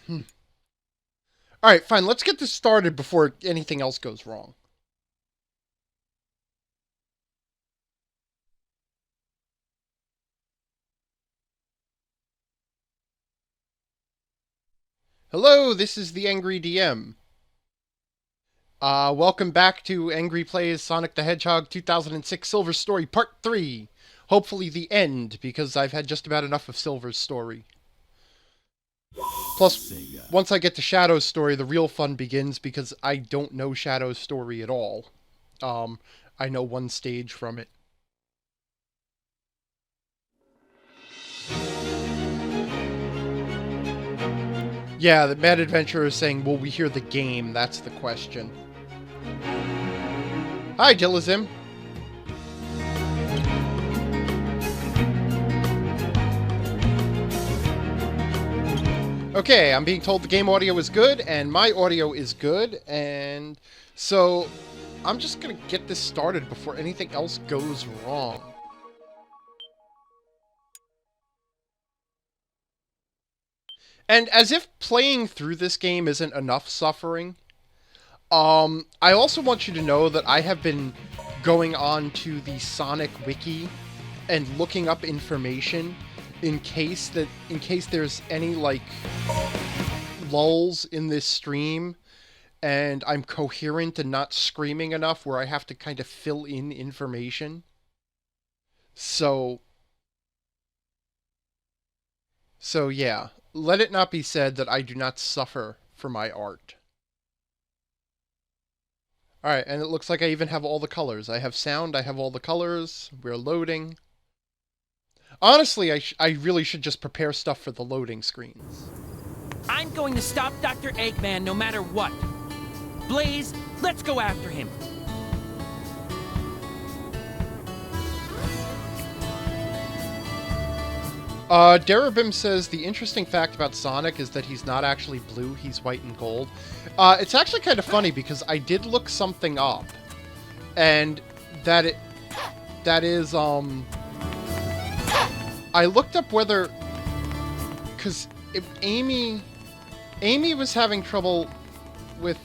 Alright, fine, let's get this started before anything else goes wrong. Hello, this is the Angry DM. Welcome back to Angry Plays Sonic the Hedgehog 2006 Silver Story Part 3. Hopefully the end, because I've had just about enough of Silver's story. Plus, once I get to Shadow's story, the real fun begins because I don't know Shadow's story at all. I know one stage from it. Yeah, the Mad Adventurer is saying, will we hear the game? That's the question. Hi, Dillazim. Okay, I'm being told the game audio is good, and my audio is good, and so I'm just gonna get this started before anything else goes wrong. And as if playing through this game isn't enough suffering, I also want you to know that I have been going on to the Sonic Wiki and looking up information in case there's any like lulls in this stream and I'm coherent and not screaming enough where I have to kind of fill in information. So yeah, let it not be said that I do not suffer for my art. Alright, and it looks like I even have all the colors. I have sound, I have all the colors, we're loading. Honestly, I really should just prepare stuff for the loading screens. I'm going to stop Dr. Eggman no matter what. Blaze, let's go after him. Darabim says the interesting fact about Sonic is that he's not actually blue, he's white and gold. It's actually kind of funny because I did look something up, and that is, I looked up whether, because Amy was having trouble with,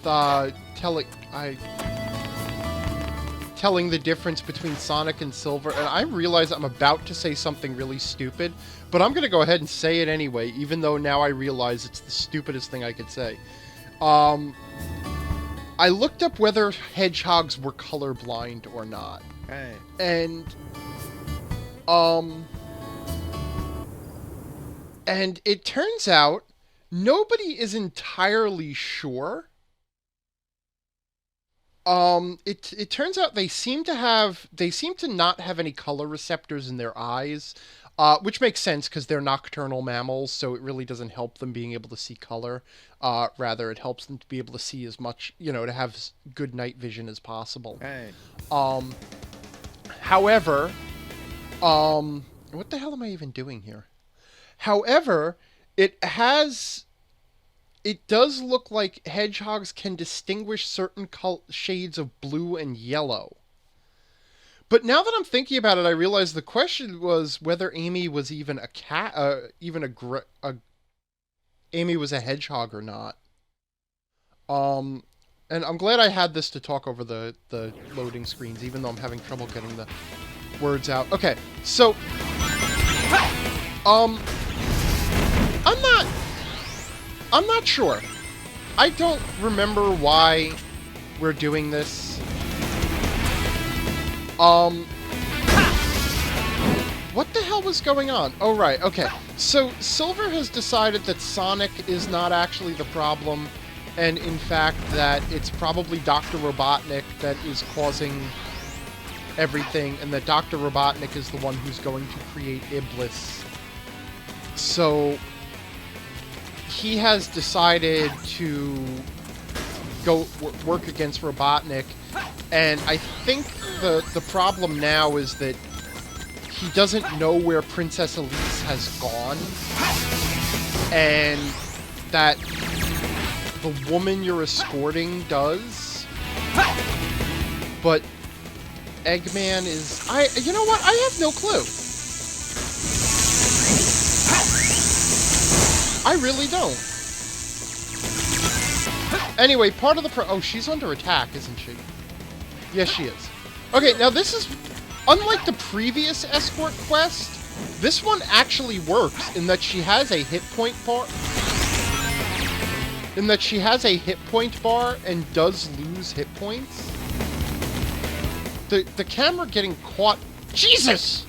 telling the difference between Sonic and Silver, and I realize I'm about to say something really stupid, but I'm going to go ahead and say it anyway, even though now I realize it's the stupidest thing I could say. I looked up whether hedgehogs were colorblind or not. Hey. And it turns out nobody is entirely sure. It turns out they seem to not have any color receptors in their eyes, which makes sense because they're nocturnal mammals, so it really doesn't help them being able to see color. Rather, it helps them to be able to see as much, to have good night vision as possible. Hey. However, what the hell am I even doing here? However, it does look like hedgehogs can distinguish certain shades of blue and yellow. But now that I'm thinking about it, I realize the question was whether Amy was even a cat, Amy was a hedgehog or not. And I'm glad I had this to talk over the loading screens, even though I'm having trouble getting the words out. Okay, so, I'm not sure. I don't remember why we're doing this. What the hell was going on? Oh, right, okay. So, Silver has decided that Sonic is not actually the problem, and in fact that it's probably Dr. Robotnik that is causing everything, and that Dr. Robotnik is the one who's going to create Iblis. So he has decided to go work against Robotnik, and I think the problem now is that he doesn't know where Princess Elise has gone, and that the woman you're escorting does, but Eggman is... you know what? I have no clue. I really don't. Anyway, part of the oh, she's under attack, isn't she? Yes, she is. Okay, now this is... Unlike the previous escort quest, this one actually works in that she has a hit point bar. In that she has a hit point bar and does lose hit points. The camera getting caught... Jesus!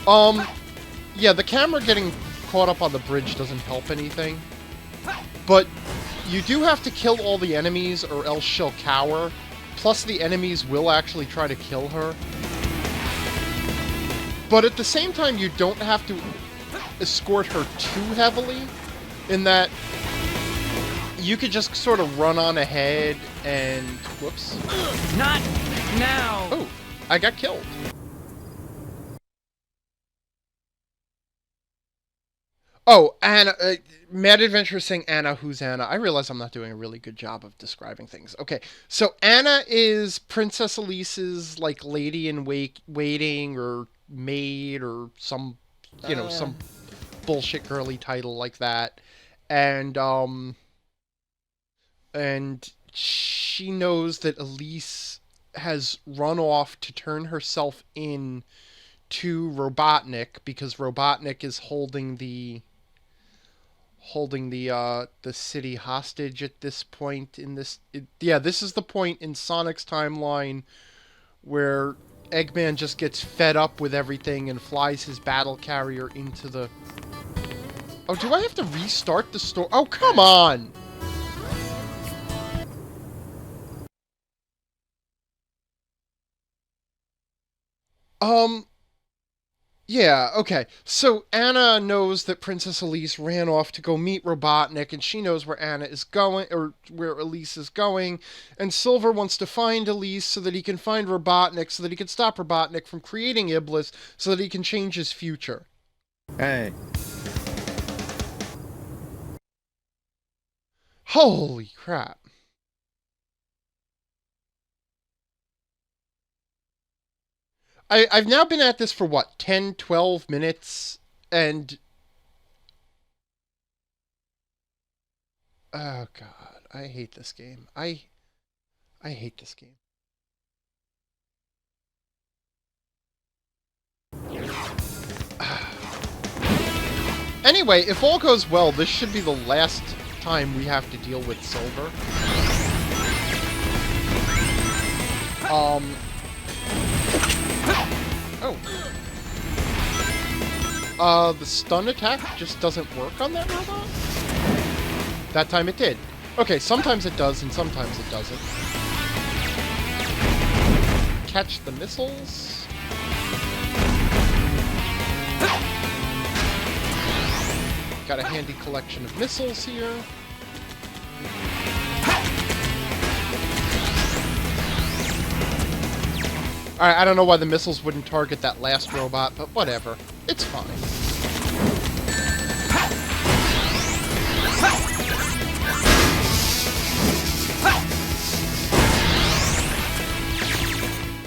Yeah, the camera getting caught up on the bridge doesn't help anything. But you do have to kill all the enemies or else she'll cower. Plus the enemies will actually try to kill her. But at the same time, you don't have to escort her too heavily. In that you could just sort of run on ahead and... Whoops. Not now! Oh, I got killed. Oh, Anna, Mad Adventure is saying Anna, who's Anna? I realize I'm not doing a really good job of describing things. Okay, so Anna is Princess Elise's, like, lady in waiting, or maid, or some, you know, some bullshit girly title like that. And she knows that Elise has run off to turn herself in to Robotnik, because Robotnik is holding the city hostage at this point in this... yeah, this is the point in Sonic's timeline where Eggman just gets fed up with everything and flies his battle carrier into the... Oh, do I have to restart the store? Oh, come on! Yeah, okay. So Anna knows that Princess Elise ran off to go meet Robotnik, and she knows where Anna is going, or where Elise is going, and Silver wants to find Elise so that he can find Robotnik, so that he can stop Robotnik from creating Iblis, so that he can change his future. Hey. Holy crap. I've now been at this for, what, 10, 12 minutes, and... Oh, God. I hate this game. I hate this game. Anyway, if all goes well, this should be the last time we have to deal with Silver. Oh. The stun attack just doesn't work on that robot? That time it did. Okay, sometimes it does and sometimes it doesn't. Catch the missiles. Got a handy collection of missiles here. Alright, I don't know why the missiles wouldn't target that last robot, but whatever. It's fine.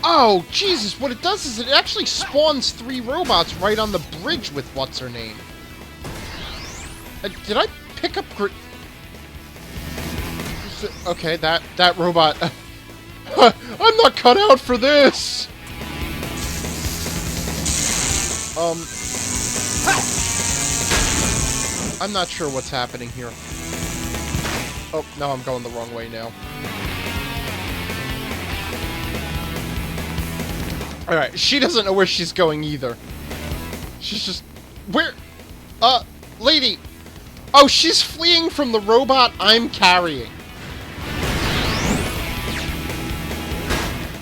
Oh, Jesus, what it does is it actually spawns 3 robots right on the bridge with what's-her-name. Did I pick up okay, that robot... I'm not cut out for this! I'm not sure what's happening here. Oh, no, I'm going the wrong way now. Alright, she doesn't know where she's going either. She's just... Where? Lady! Oh, she's fleeing from the robot I'm carrying.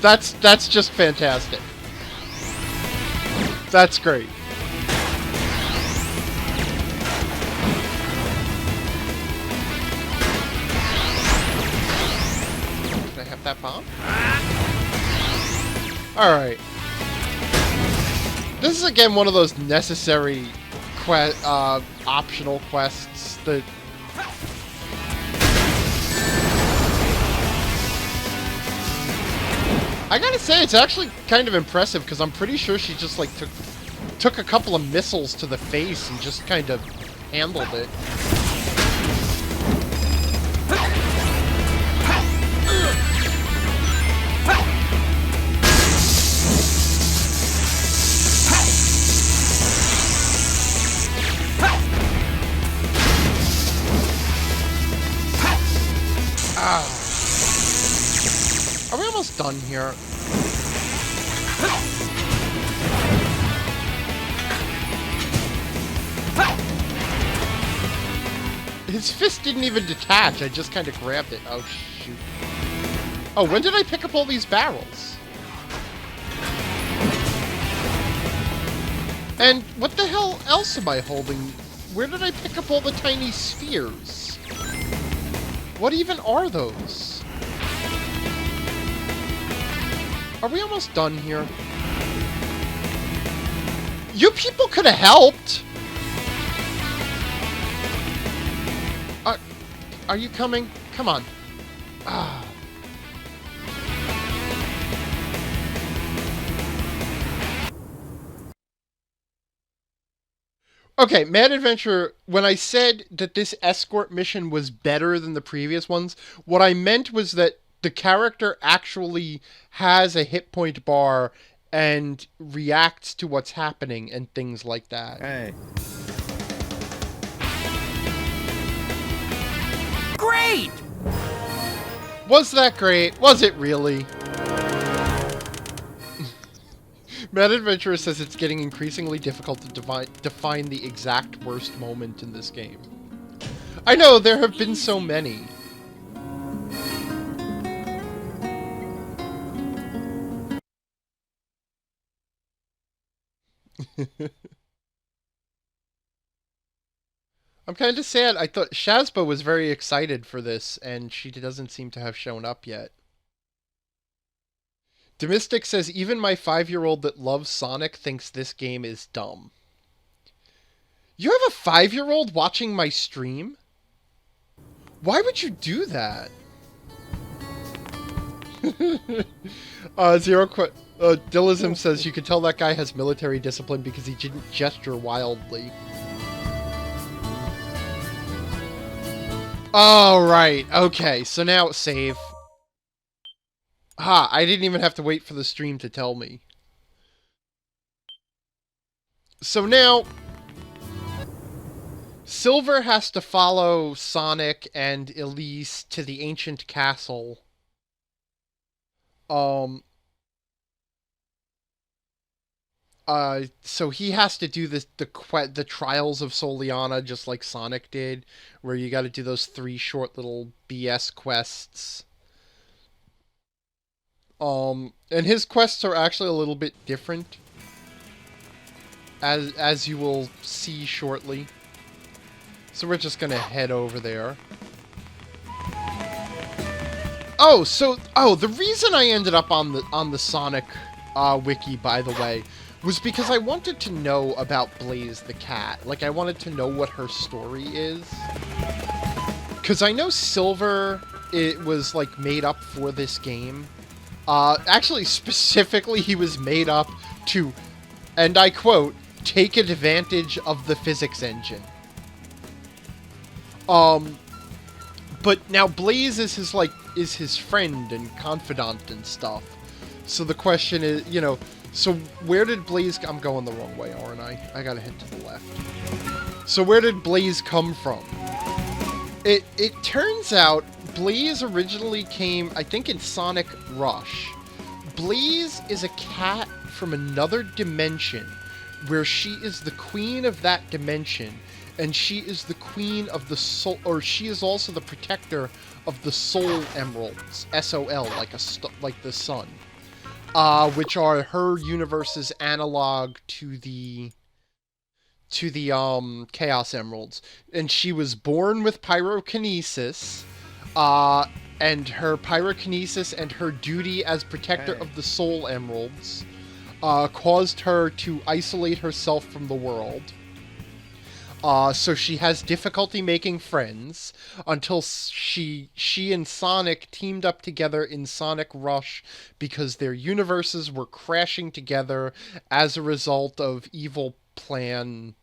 That's just fantastic. That's great. Can I have that bomb? Alright. This is again one of those necessary optional quests that... I gotta say, it's actually kind of impressive, because I'm pretty sure she just, like, took a couple of missiles to the face and just kind of handled it. Are we almost done here? His fist didn't even detach, I just kind of grabbed it. Oh, shoot. Oh, when did I pick up all these barrels? And what the hell else am I holding? Where did I pick up all the tiny spheres? What even are those? Are we almost done here? You people could have helped! Are you coming? Come on. Ah. Okay, Mad Adventure, when I said that this escort mission was better than the previous ones, what I meant was that the character actually has a hit point bar and reacts to what's happening and things like that. Hey. Great! Was that great? Was it really? Mad Adventurer says it's getting increasingly difficult to define the exact worst moment in this game. I know, there have been so many. I'm kind of sad. I thought Shazba was very excited for this, and she doesn't seem to have shown up yet. Domestic says, even my 5-year-old that loves Sonic thinks this game is dumb. You have a 5-year-old watching my stream? Why would you do that? Dillism says, you can tell that guy has military discipline because he didn't gesture wildly. Oh, right. Okay, so now save. Ha, I didn't even have to wait for the stream to tell me. So now, Silver has to follow Sonic and Elise to the ancient castle. So he has to do the Trials of Soliana just like Sonic did, where you got to do those 3 short little BS quests. And his quests are actually a little bit different, as you will see shortly. So we're just gonna head over there. The reason I ended up on the Sonic wiki, by the way, was because I wanted to know about Blaze the cat. Like, I wanted to know what her story is. Because I know Silver, it was, like, made up for this game. Actually, specifically, he was made up to, and I quote, take advantage of the physics engine. But now Blaze is his friend and confidant and stuff. So the question is, so where did Blaze... I'm going the wrong way, aren't I? I gotta head to the left. So where did Blaze come from? It turns out Blaze originally came, I think, in Sonic Rush. Blaze is a cat from another dimension where she is the queen of that dimension, and she is the queen of the soul, or she is also the protector of the Soul Emeralds, S-O-L, like the sun. Which are her universe's analog to the Chaos Emeralds. And she was born with pyrokinesis, and her pyrokinesis and her duty as protector of the Soul Emeralds caused her to isolate herself from the world. So she has difficulty making friends until she and Sonic teamed up together in Sonic Rush because their universes were crashing together as a result of evil plan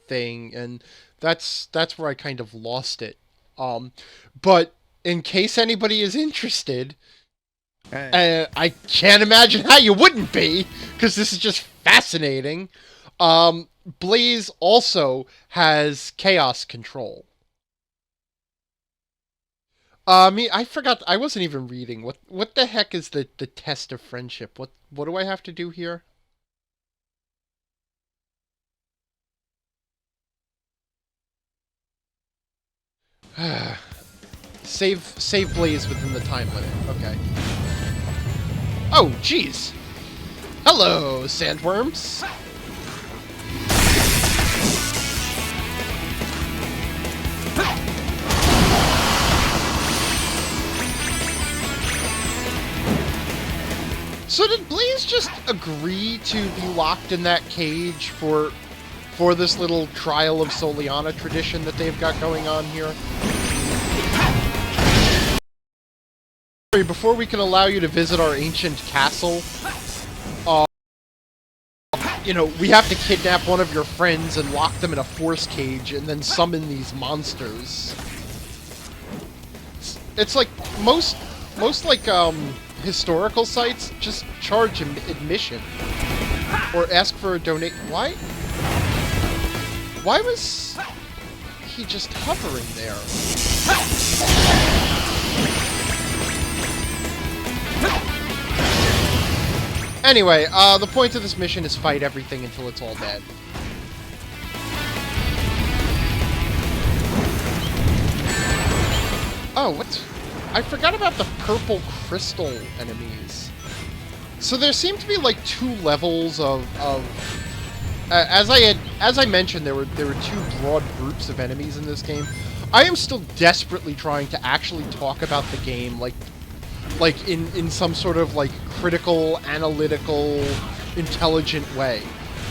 thing, and that's where I kind of lost it. But in case anybody is interested, I can't imagine how you wouldn't be, because this is just fascinating. Blaze also has chaos control. I forgot. I wasn't even reading. What the heck is the test of friendship? What do I have to do here? Save Blaze within the time limit. Okay. Oh, jeez. Hello, sandworms. So did Blaze just agree to be locked in that cage for this little Trial of Soliana tradition that they've got going on here? Before we can allow you to visit our ancient castle, you know, we have to kidnap one of your friends and lock them in a force cage and then summon these monsters. It's like most like historical sites just charge admission or ask for a donate. Why was he just hovering there? Anyway, the point of this mission is fight everything until it's all dead. Oh, what? I forgot about the purple crystal enemies. So there seem to be like two levels of as I mentioned, there were two broad groups of enemies in this game. I am still desperately trying to actually talk about the game like in some sort of like critical, analytical, intelligent way.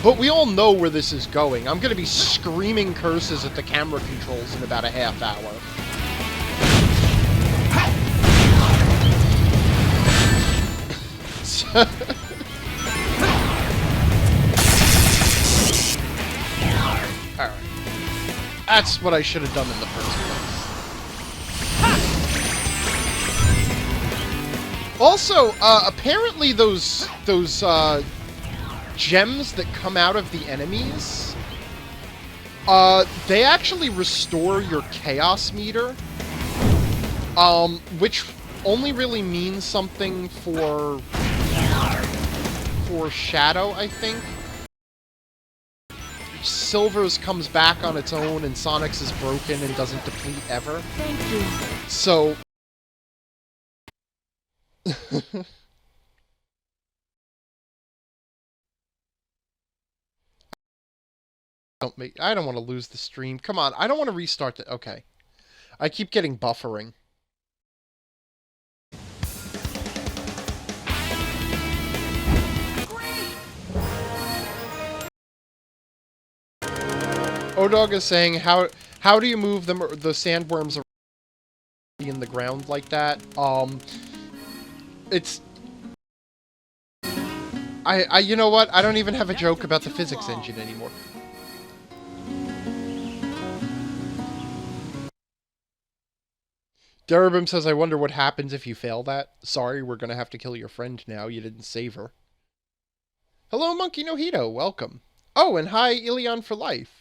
But we all know where this is going. I'm going to be screaming curses at the camera controls in about a half hour. Alright. That's what I should have done in the first place. Also, apparently those gems that come out of the enemies, they actually restore your chaos meter, which only really means something for Shadow, I think. Silver's comes back on its own, and Sonic's is broken and doesn't deplete ever. Thank you. So... I don't want to lose the stream. Come on, I don't want to restart it. Okay. I keep getting buffering. Odog is saying, how do you move them, the sandworms in the ground like that? It's... you know what? I don't even have a joke about the physics engine anymore. Darabim says, I wonder what happens if you fail that. Sorry, we're gonna have to kill your friend now. You didn't save her. Hello, Monkey Nojito. Welcome. Oh, and hi, Ilion for life.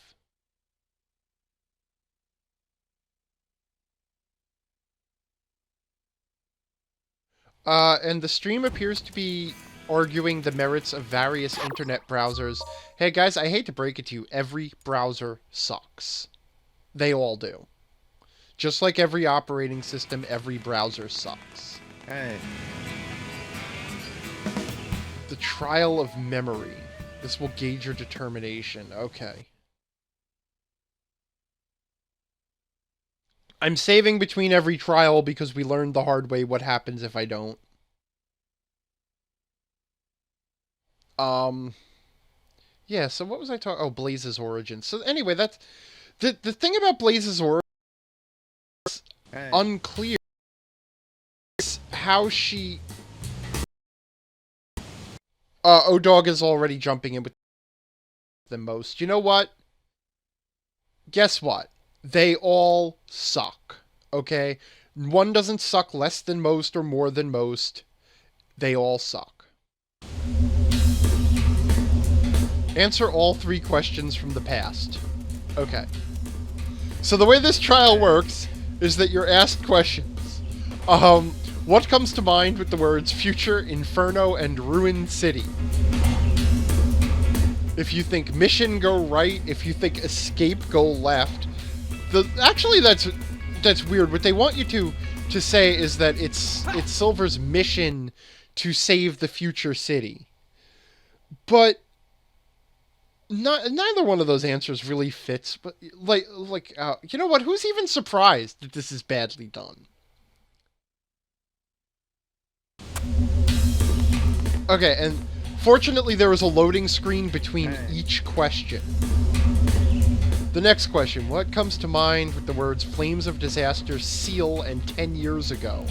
And the stream appears to be arguing the merits of various internet browsers. Hey guys, I hate to break it to you, every browser sucks. They all do. Just like every operating system, every browser sucks. Hey. The trial of memory. This will gauge your determination. Okay. I'm saving between every trial because we learned the hard way what happens if I don't. Yeah, so what was I talking... Oh, Blaze's origin. So anyway, that's... The thing about Blaze's origin is unclear. How she... Odog is already jumping in with the most. You know what? Guess what? They all suck. Okay? One doesn't suck less than most or more than most. They all suck. Answer all 3 questions from the past. Okay. So the way this trial works is that you're asked questions. What comes to mind with the words Future, Inferno, and Ruined City? If you think Mission, go right. If you think Escape, go left. Actually, that's weird. What they want you to say is that it's Silver's mission to save the future city. But neither one of those answers really fits. But you know what? Who's even surprised that this is badly done? Okay, and fortunately there was a loading screen between each question. The next question, what comes to mind with the words Flames of Disaster, Seal, and 10 years ago?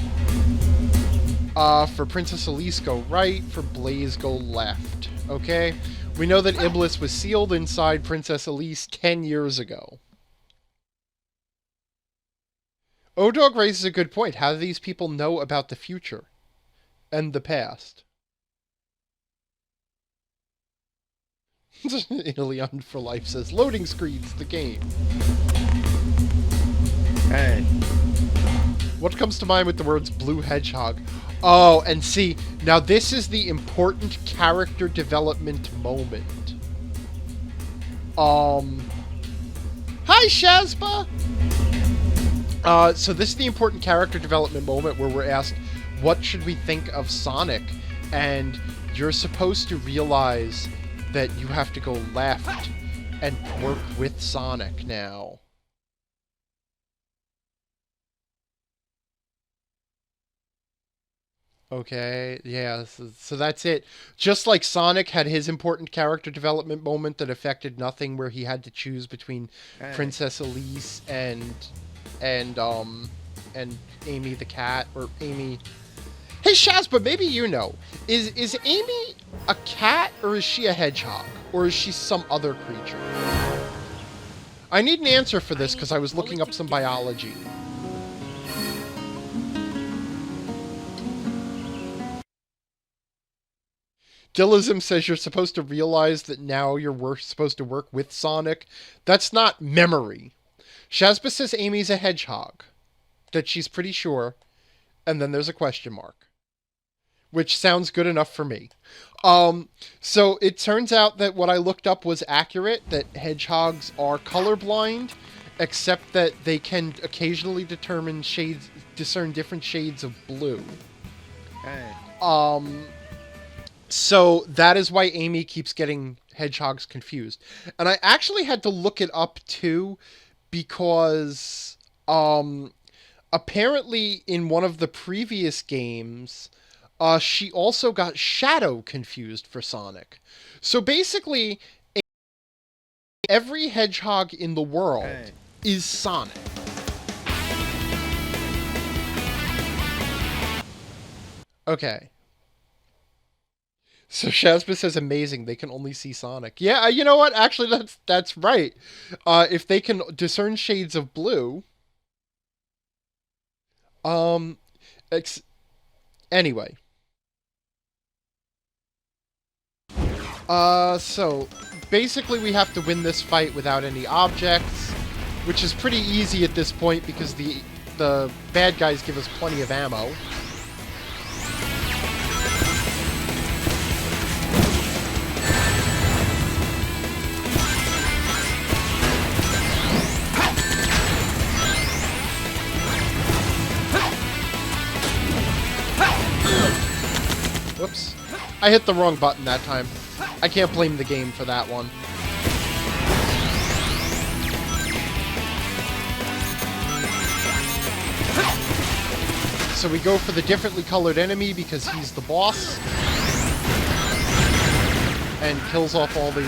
For Princess Elise, go right. For Blaze, go left. Okay? We know that Iblis was sealed inside Princess Elise 10 years ago. O-Dog raises a good point. How do these people know about the future and the past? Ilion for Life says, loading screens, the game. Hey. What comes to mind with the words Blue Hedgehog? Oh, and see, now this is the important character development moment. Hi, Shazba! So this is the important character development moment where we're asked, what should we think of Sonic? And you're supposed to realize that you have to go left and work with Sonic now. Okay, yeah, so that's it. Just like Sonic had his important character development moment that affected nothing, where he had to choose between Princess Elise and Amy the cat, or Amy... Hey Shazba, maybe you know. Is Amy a cat, or is she a hedgehog? Or is she some other creature? I need an answer for this because I was looking up some biology. Dillism says you're supposed to realize that now you're supposed to work with Sonic. That's not memory. Shazba says Amy's a hedgehog. That she's pretty sure. And then there's a question mark. Which sounds good enough for me. So it turns out that what I looked up was accurate, that hedgehogs are colorblind, except that they can occasionally discern different shades of blue. So that is why Amy keeps getting hedgehogs confused. And I actually had to look it up too, because apparently in one of the previous games, she also got Shadow confused for Sonic. So basically, every hedgehog in the world is Sonic. Okay. So Shazba says amazing, they can only see Sonic. Yeah, you know what? Actually, that's right. If they can discern shades of blue... Anyway. So, basically we have to win this fight without any objects, which is pretty easy at this point because the bad guys give us plenty of ammo. Whoops. I hit the wrong button that time. I can't blame the game for that one. So we go for the differently colored enemy because he's the boss. And kills off all the...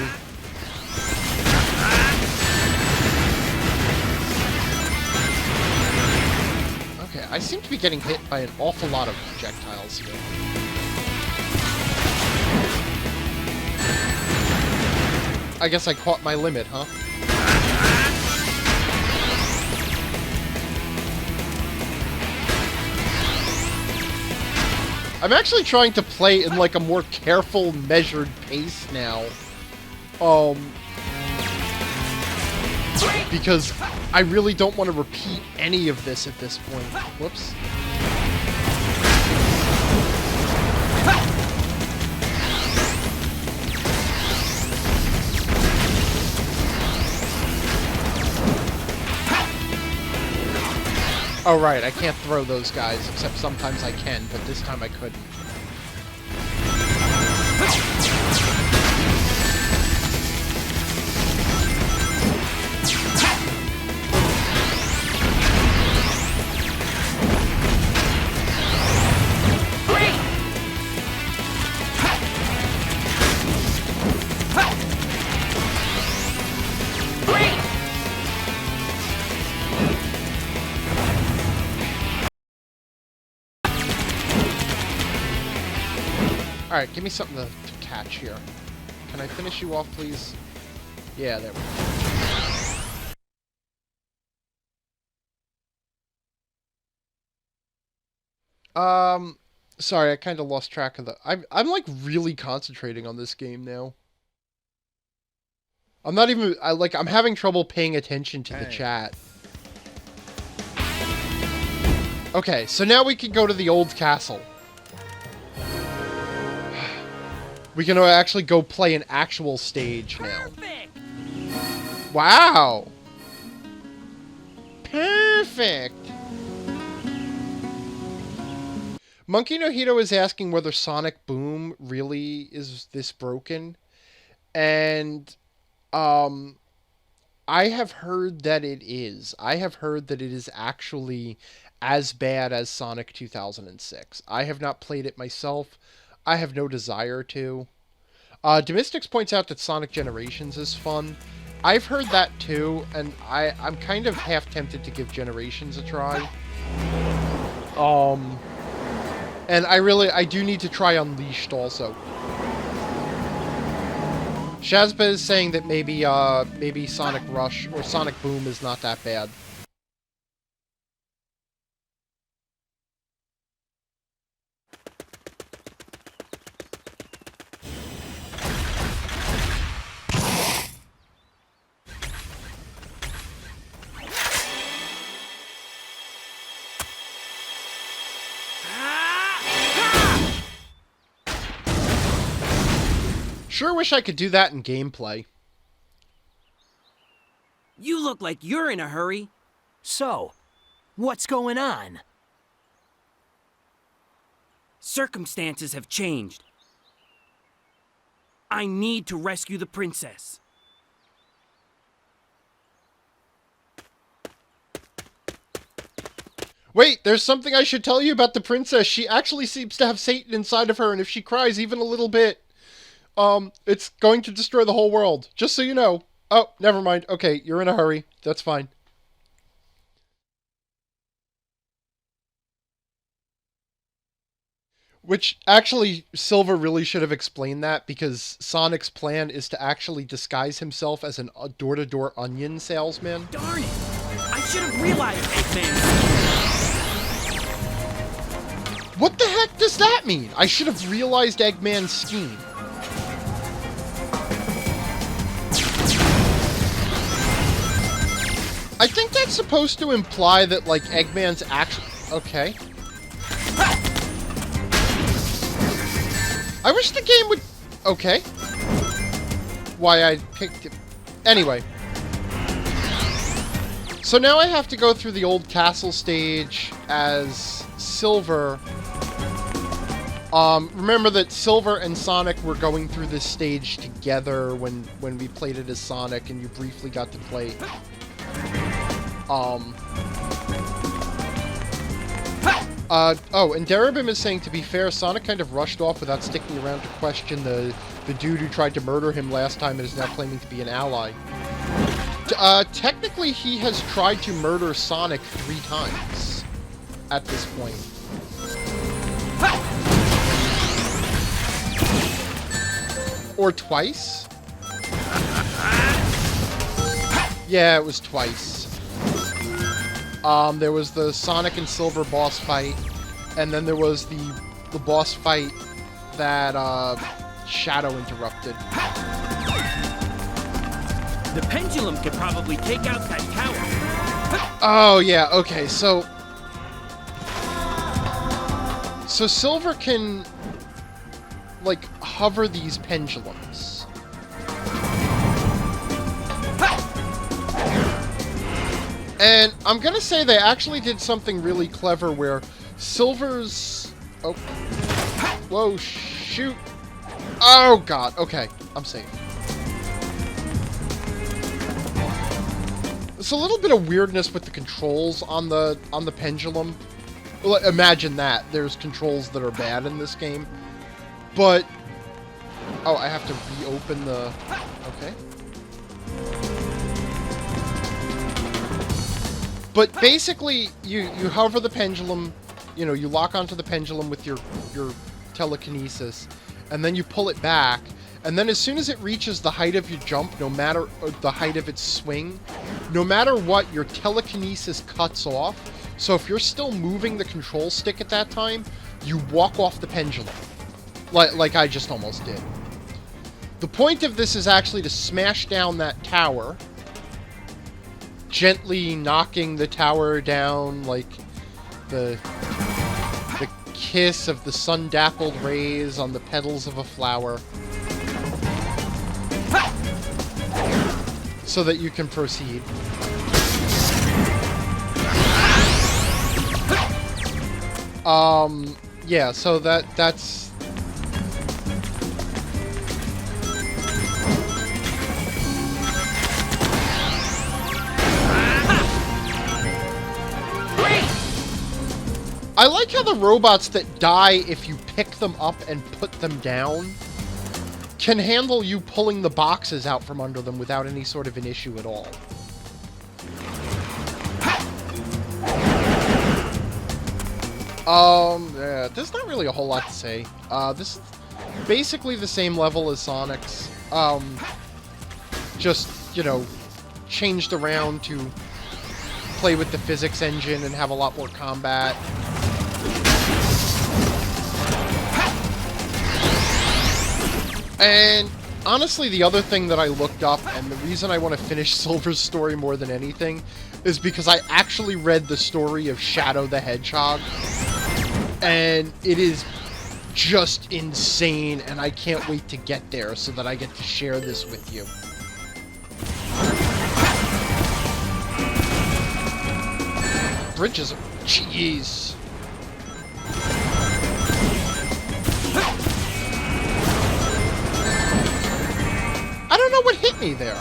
Okay, I seem to be getting hit by an awful lot of projectiles here. I guess I caught my limit, huh? I'm actually trying to play in like a more careful, measured pace now. Because I really don't want to repeat any of this at this point. Whoops. Oh, right, I can't throw those guys, except sometimes I can, but this time I couldn't. Alright, give me something to catch here. Can I finish you off, please? Yeah, there we go. Sorry, I kind of lost track of the... I'm like really concentrating on this game now. I'm not even... I'm having trouble paying attention to the chat. Okay, so now we can go to the old castle. We can actually go play an actual stage now. Perfect! Wow! Perfect! Monkey No Hito is asking whether Sonic Boom really is this broken. And, I have heard that it is. I have heard that it is actually as bad as Sonic 2006. I have not played it myself. I have no desire to. Demystics points out that Sonic Generations is fun. I've heard that too, and I'm kind of half tempted to give Generations a try. And I do need to try Unleashed also. Shazba is saying that maybe Sonic Rush or Sonic Boom is not that bad. Sure wish I could do that in gameplay. You look like you're in a hurry. So, what's going on? Circumstances have changed. I need to rescue the princess. Wait, there's something I should tell you about the princess. She actually seems to have Satan inside of her, and if she cries even a little bit, it's going to destroy the whole world. Just so you know. Oh, never mind. Okay, you're in a hurry. That's fine. Which, actually, Silver really should have explained that, because Sonic's plan is to actually disguise himself as a door-to-door onion salesman. Darn it! I should have realized Eggman. What the heck does that mean? I should have realized Eggman's scheme. I think that's supposed to imply that, like, Eggman's actually... Okay. I wish the game would... Okay. Why I picked it... Anyway. So now I have to go through the old castle stage as Silver. Remember that Silver and Sonic were going through this stage together when we played it as Sonic, and you briefly got to play... and Darabim is saying, to be fair, Sonic kind of rushed off without sticking around to question the dude who tried to murder him last time and is now claiming to be an ally. Technically, he has tried to murder Sonic 3 times at this point. Or twice? Yeah, it was twice. There was the Sonic and Silver boss fight, and then there was the boss fight that Shadow interrupted. The pendulum could probably take out that tower. Oh, yeah, okay, so Silver can, like, hover these pendulums. And I'm gonna say they actually did something really clever where Silver's... Oh. Whoa, shoot. Oh, God. Okay, I'm safe. There's a little bit of weirdness with the controls on the pendulum. Well, imagine that. There's controls that are bad in this game. But... Oh, I have to reopen the... Okay. But basically, you hover the pendulum, you know, you lock onto the pendulum with your telekinesis, and then you pull it back, and then as soon as it reaches the height of your jump, no matter the height of its swing, no matter what, your telekinesis cuts off. So if you're still moving the control stick at that time, you walk off the pendulum, like I just almost did. The point of this is actually to smash down that tower, gently knocking the tower down like the kiss of the sun-dappled rays on the petals of a flower, so that you can proceed. Yeah, so that's... I like how the robots that die if you pick them up and put them down can handle you pulling the boxes out from under them without any sort of an issue at all. Yeah, there's not really a whole lot to say. This is basically the same level as Sonic's. Just, you know, changed around to play with the physics engine and have a lot more combat. And honestly, the other thing that I looked up, and the reason I want to finish Silver's story more than anything, is because I actually read the story of Shadow the Hedgehog. And it is just insane, and I can't wait to get there so that I get to share this with you. Bridges. Jeez. I don't know what hit me there.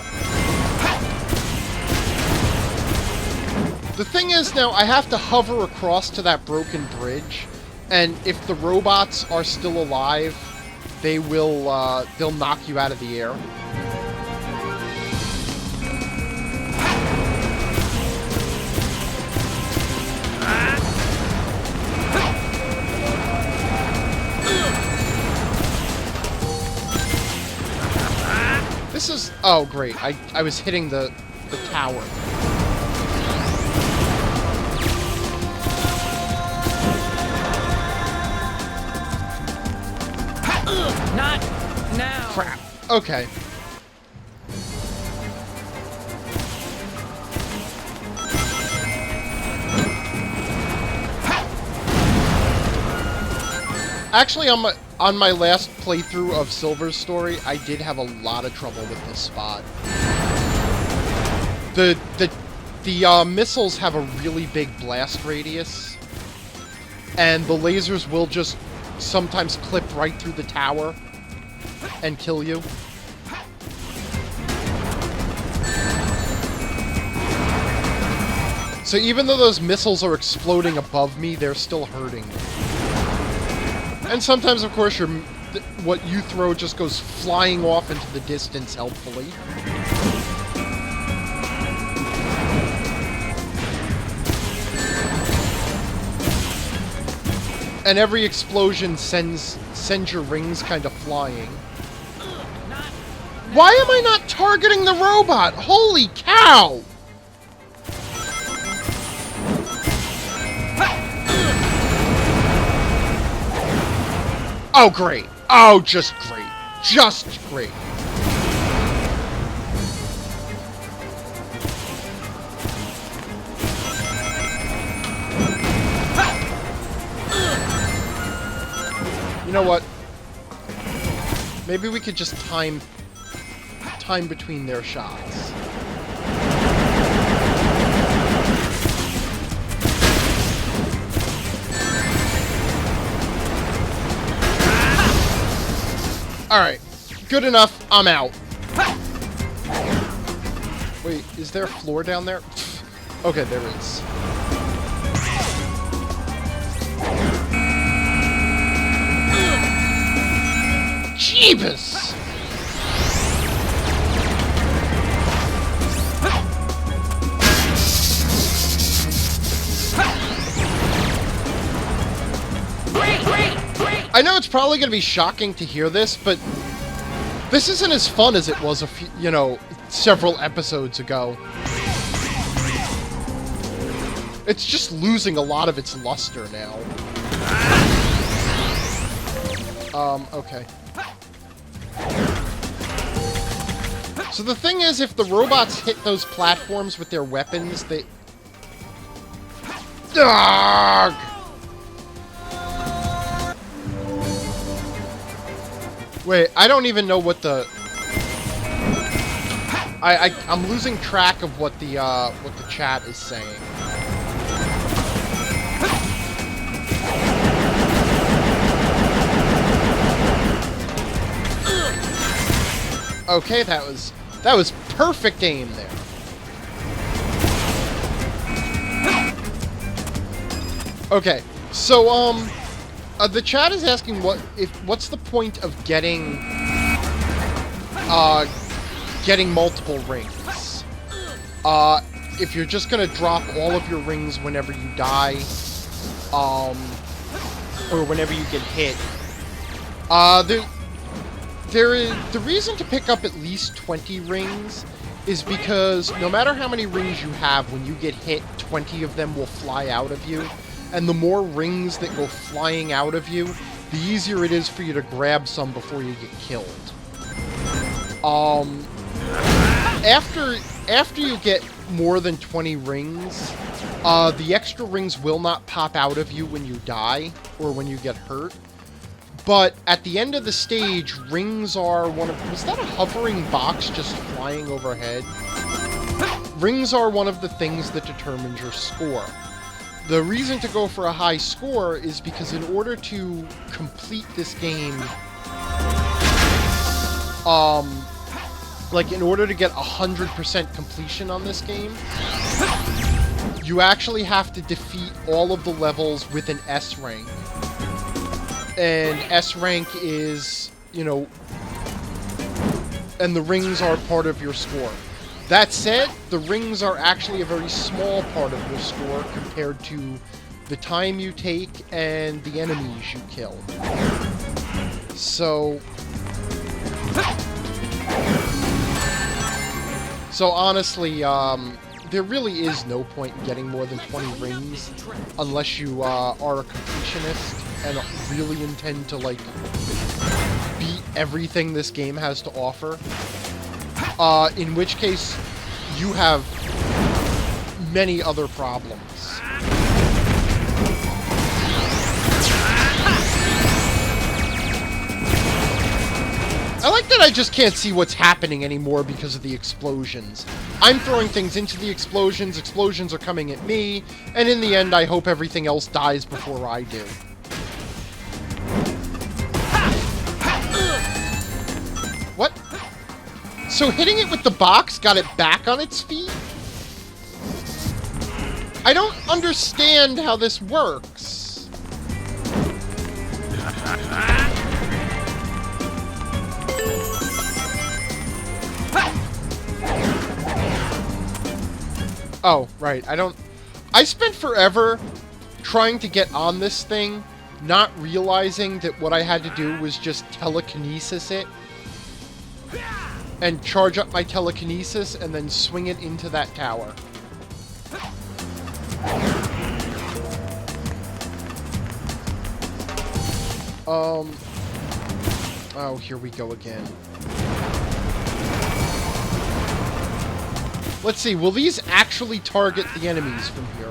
The thing is, now, I have to hover across to that broken bridge, and if the robots are still alive, they will, they'll knock you out of the air. This is... Oh, great. I was hitting the tower. Not now. Crap. Okay. Actually, on my last playthrough of Silver's story, I did have a lot of trouble with this spot. The missiles have a really big blast radius, and the lasers will just sometimes clip right through the tower and kill you. So even though those missiles are exploding above me, they're still hurting me. And sometimes, of course, what you throw just goes flying off into the distance, helpfully. And every explosion sends your rings kind of flying. Why am I not targeting the robot? Holy cow! Oh, great. Oh, just great. Just great. You know what? Maybe we could just time between their shots. Alright. Good enough. I'm out. Wait, is there a floor down there? Okay, there is. Jeebus! I know it's probably going to be shocking to hear this, but this isn't as fun as it was a few, several episodes ago. It's just losing a lot of its luster now. Okay. So the thing is, if the robots hit those platforms with their weapons, they... Dog! Wait, I don't even know what the... I'm losing track of what the chat is saying. Okay, that was perfect aim there. Okay, so the chat is asking what's the point of getting multiple rings? If you're just gonna drop all of your rings whenever you die, or whenever you get hit, the reason to pick up at least 20 rings is because no matter how many rings you have, when you get hit, 20 of them will fly out of you. And the more rings that go flying out of you, the easier it is for you to grab some before you get killed. After you get more than 20 rings, the extra rings will not pop out of you when you die or when you get hurt. But at the end of the stage, rings are one of... Was that a hovering box just flying overhead? Rings are one of the things that determines your score. The reason to go for a high score is because in order to complete this game, like in order to get 100% completion on this game, you actually have to defeat all of the levels with an S rank. And S rank is, and the rings are part of your score. That said, the rings are actually a very small part of your score compared to the time you take and the enemies you kill. So honestly, there really is no point in getting more than 20 rings unless you are a completionist and really intend to, like, beat everything this game has to offer. In which case, you have many other problems. I like that I just can't see what's happening anymore because of the explosions. I'm throwing things into the explosions are coming at me, and in the end I hope everything else dies before I do. What? So hitting it with the box got it back on its feet? I don't understand how this works. Oh, right. I spent forever trying to get on this thing, not realizing that what I had to do was just telekinesis it. And charge up my telekinesis and then swing it into that tower. Oh, here we go again. Let's see, will these actually target the enemies from here?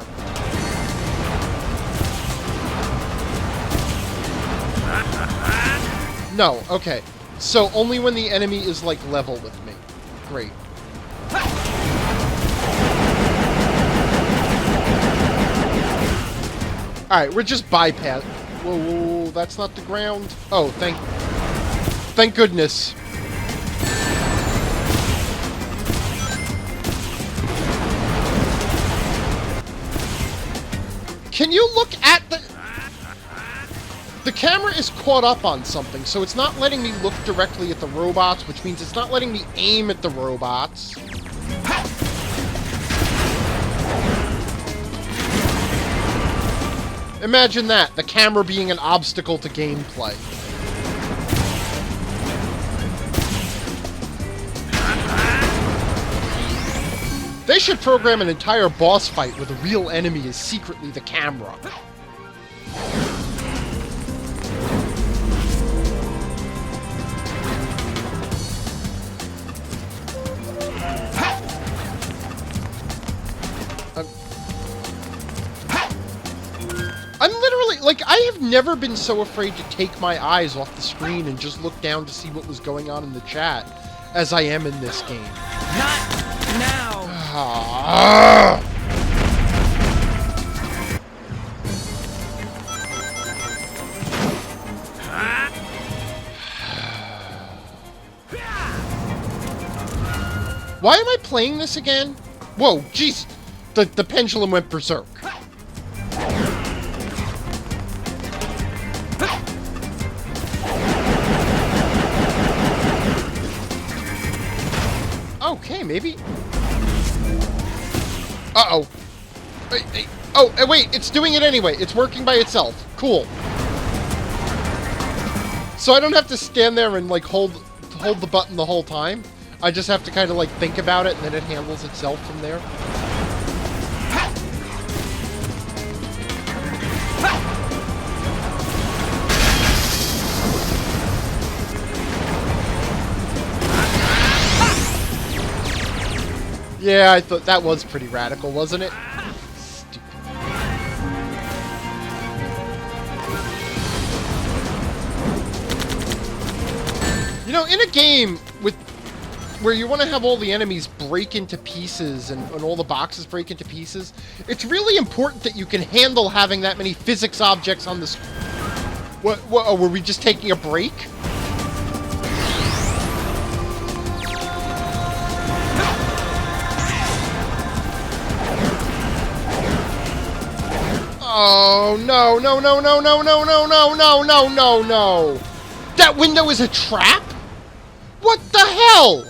No, okay. So only when the enemy is, like, level with me. Great. Alright, we're just bypassing. Whoa, that's not the ground. Oh, thank thank goodness. Can you look at the... The camera is caught up on something, so it's not letting me look directly at the robots, which means it's not letting me aim at the robots. Imagine that, the camera being an obstacle to gameplay. They should program an entire boss fight where the real enemy is secretly the camera. I'm literally, like, I have never been so afraid to take my eyes off the screen and just look down to see what was going on in the chat as I am in this game. Not now! Why am I playing this again? Whoa, jeez! The pendulum went berserk. Okay, maybe. Uh-oh. Oh, wait, it's doing it anyway. It's working by itself. Cool. So I don't have to stand there and, like, hold the button the whole time. I just have to kind of, like, think about it, and then it handles itself from there. Yeah, I thought that was pretty radical, wasn't it? Stupid. You know, in a game where you want to have all the enemies break into pieces and all the boxes break into pieces, it's really important that you can handle having that many physics objects on the screen. What, oh, were we just taking a break? Oh, no, no, no, no, no, no, no, no, no, no, no, no. That window is a trap? What the hell?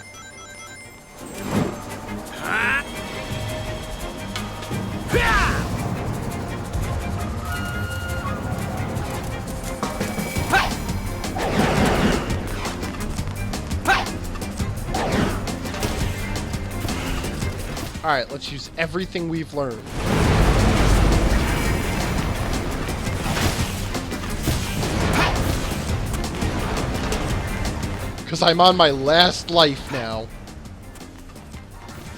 Alright, let's use everything we've learned. Because I'm on my last life now.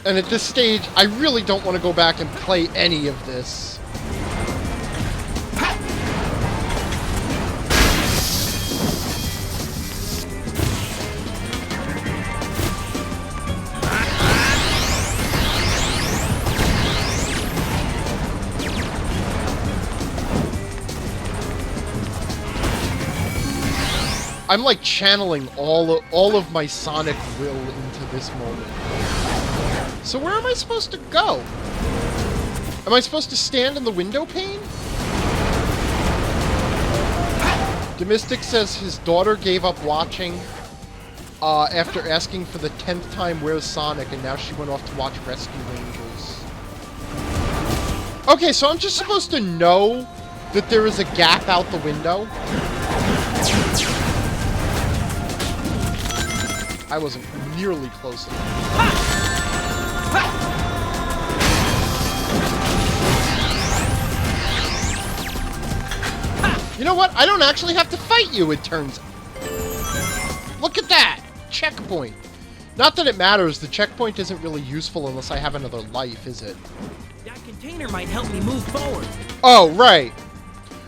And at this stage, I really don't want to go back and play any of this. I'm like channeling all of my Sonic will into this moment. So where am I supposed to go? Am I supposed to stand in the window pane? Demistic says his daughter gave up watching after asking for the 10th time where's Sonic, and now she went off to watch Rescue Rangers. Okay, so I'm just supposed to know that there is a gap out the window? I wasn't nearly close enough. You know what? I don't actually have to fight you, it turns out. Look at that! Checkpoint. Not that it matters, the checkpoint isn't really useful unless I have another life, is it? That container might help me move forward. Oh, right.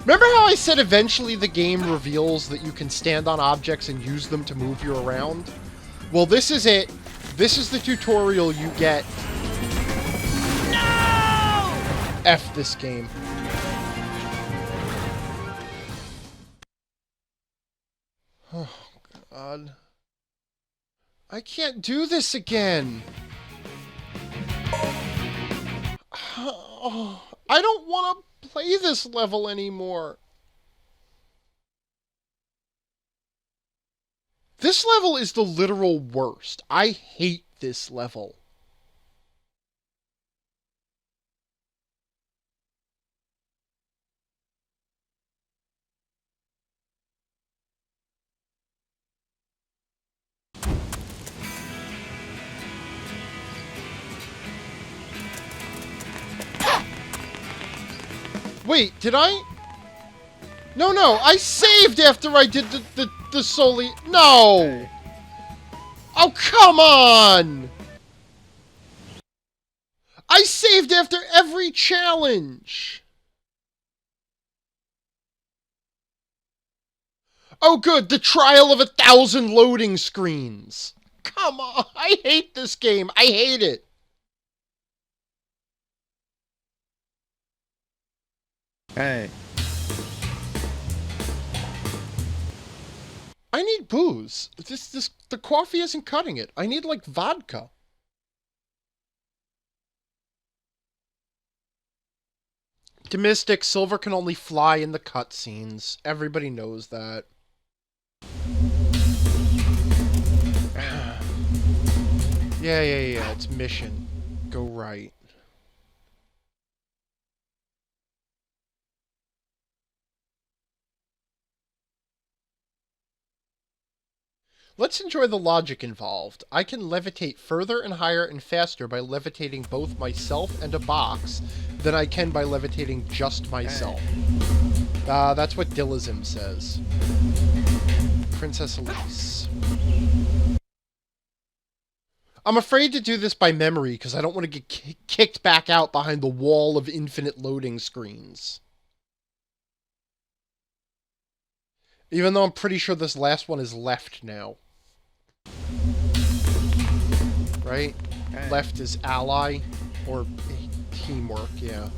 Remember how I said eventually the game reveals that you can stand on objects and use them to move you around? Well, this is it. This is the tutorial you get. No! F this game. Oh, God. I can't do this again. Oh, I don't want to play this level anymore. This level is the literal worst. I hate this level. Wait, did I? No, I saved after I did the Soli... No! Oh, come on! I saved after every challenge! Oh good, the trial of 1,000 loading screens! Come on, I hate this game, I hate it! Hey. I need booze. The coffee isn't cutting it. I need, like, vodka. To Mystic, Silver can only fly in the cutscenes. Everybody knows that. Yeah, it's mission. Go right. Let's enjoy the logic involved. I can levitate further and higher and faster by levitating both myself and a box than I can by levitating just myself. That's what Dillism says. Princess Elise. I'm afraid to do this by memory because I don't want to get kicked back out behind the wall of infinite loading screens. Even though I'm pretty sure this last one is left now. Right? Hey. Left is ally, or teamwork, yeah.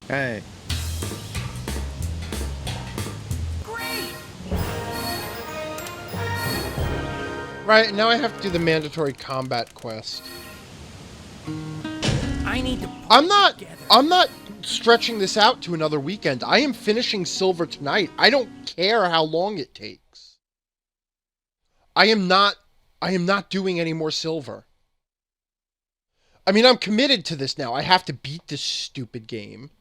Hey. Right, now I have to do the mandatory combat quest. I need to. I'm not stretching this out to another weekend. I am finishing Silver tonight. I don't care how long it takes. I am not doing any more Silver. I mean, I'm committed to this now. I have to beat this stupid game.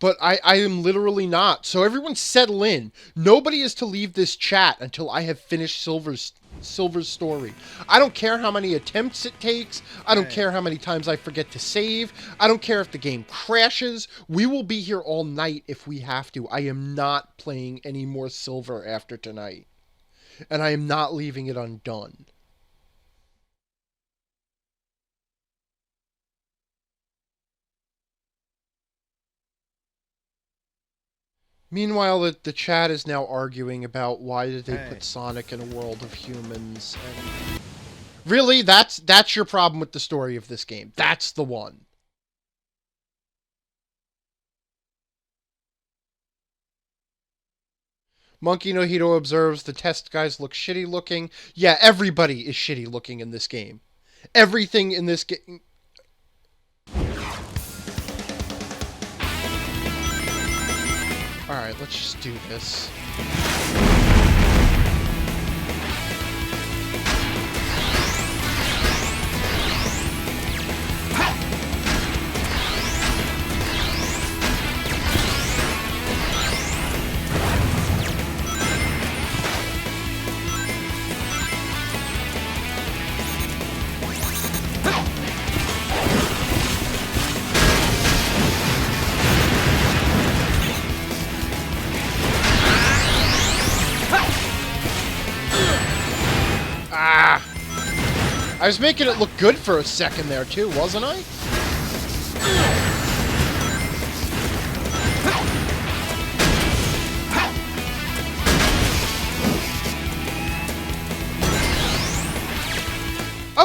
But I am literally not. So everyone settle in. Nobody is to leave this chat until I have finished Silver's story. I don't care how many attempts it takes. I don't care how many times I forget to save. I don't care if the game crashes. We will be here all night if we have to. I am not playing any more Silver after tonight. And I am not leaving it undone. Meanwhile, the chat is now arguing about why did they put Sonic in a world of humans. And really, that's your problem with the story of this game. That's the one. Monkey No Hito observes the test guys look shitty looking. Yeah, everybody is shitty looking in this game. Everything in this game. Alright, let's just do this. I was making it look good for a second there, too, wasn't I?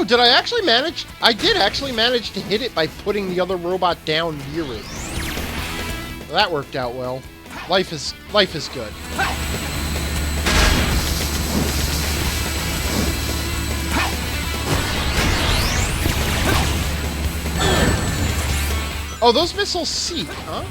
Wow, did I actually manage? I did actually manage to hit it by putting the other robot down near it. That worked out well. Life is good. Oh, those missiles seek, huh?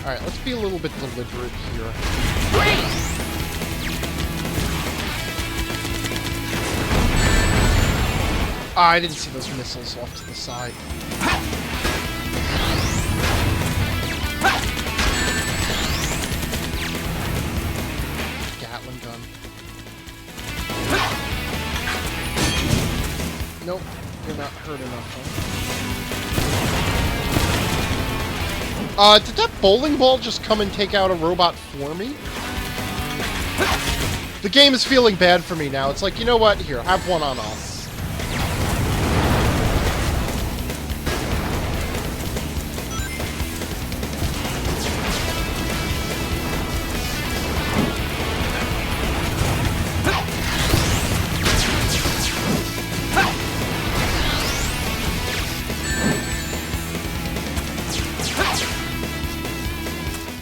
Alright, let's be a little bit deliberate here. Ah, I didn't see those missiles off to the side. Gatling gun. Nope, you're not hurt enough, huh? Did that bowling ball just come and take out a robot for me? The game is feeling bad for me now. It's like, you know what? Here, have one on us.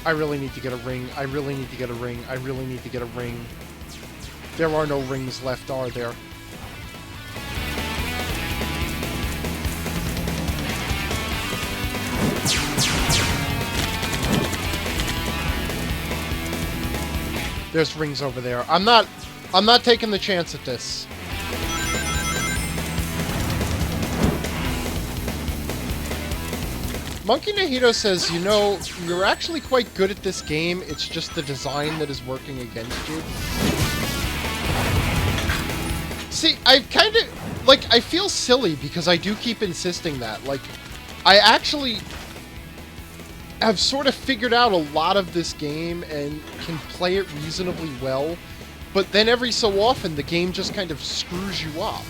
I really need to get a ring. I really need to get a ring. I really need to get a ring. There are no rings left, are there? There's rings over there. I'm not taking the chance at this. Monkey Nahito says, you know, you're actually quite good at this game, it's just the design that is working against you. See, I kind of, like, I feel silly because I do keep insisting that. Like, I actually have sort of figured out a lot of this game and can play it reasonably well, but then every so often the game just kind of screws you up.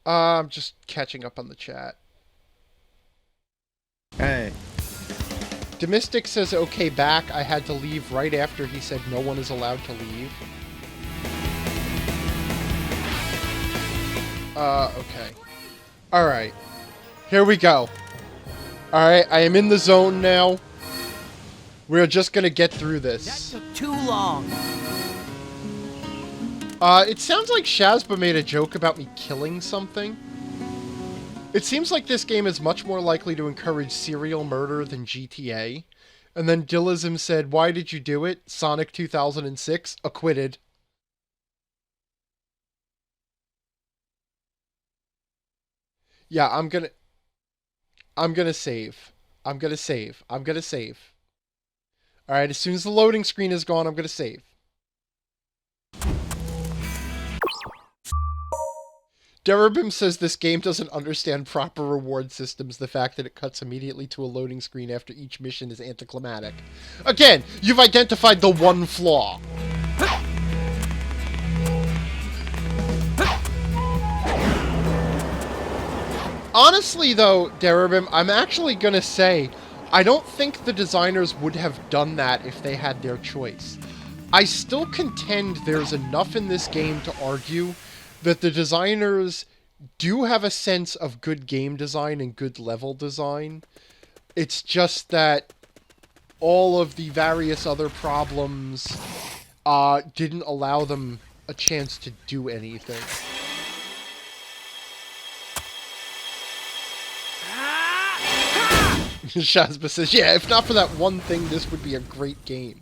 I'm just catching up on the chat. Hey. Domestic says, okay, back. I had to leave right after he said no one is allowed to leave. Okay. Alright. Here we go. Alright, I am in the zone now. We're just gonna get through this. That took too long. It sounds like Shazba made a joke about me killing something. It seems like this game is much more likely to encourage serial murder than GTA. And then Dillism said, why did you do it? Sonic 2006, acquitted. Yeah, I'm gonna save. I'm gonna save. Alright, as soon as the loading screen is gone, I'm gonna save. Derabim says this game doesn't understand proper reward systems, the fact that it cuts immediately to a loading screen after each mission is anticlimactic. Again, you've identified the one flaw. Honestly, though, Derabim, I'm actually gonna say, I don't think the designers would have done that if they had their choice. I still contend there's enough in this game to argue that the designers do have a sense of good game design and good level design. It's just that all of the various other problems didn't allow them a chance to do anything. Shazba says, yeah, if not for that one thing, this would be a great game.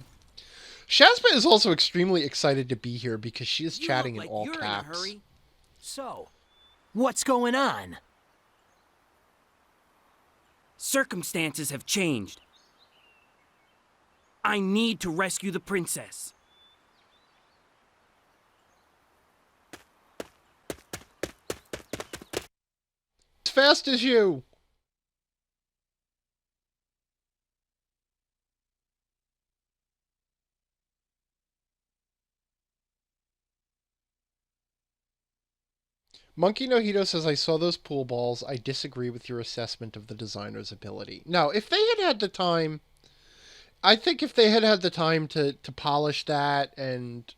Shazba is also extremely excited to be here because she is chatting in all caps. In a hurry. So, what's going on? Circumstances have changed. I need to rescue the princess. fast as you. Monkey No Hito says, I saw those pool balls. I disagree with your assessment of the designer's ability. Now, if they had had the time, I think if they had had the time to polish that and...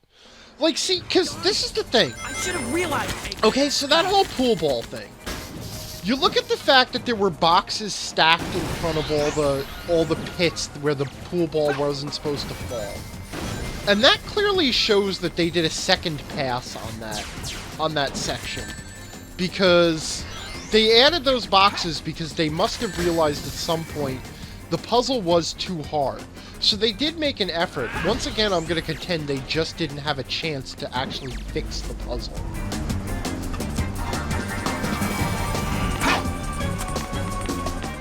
Like, see, because this is the thing. I should have realized. Okay, so that whole pool ball thing. You look at the fact that there were boxes stacked in front of all the pits where the pool ball wasn't supposed to fall. And that clearly shows that they did a second pass on that section. Because they added those boxes because they must have realized at some point the puzzle was too hard. So they did make an effort. Once again, I'm going to contend they just didn't have a chance to actually fix the puzzle.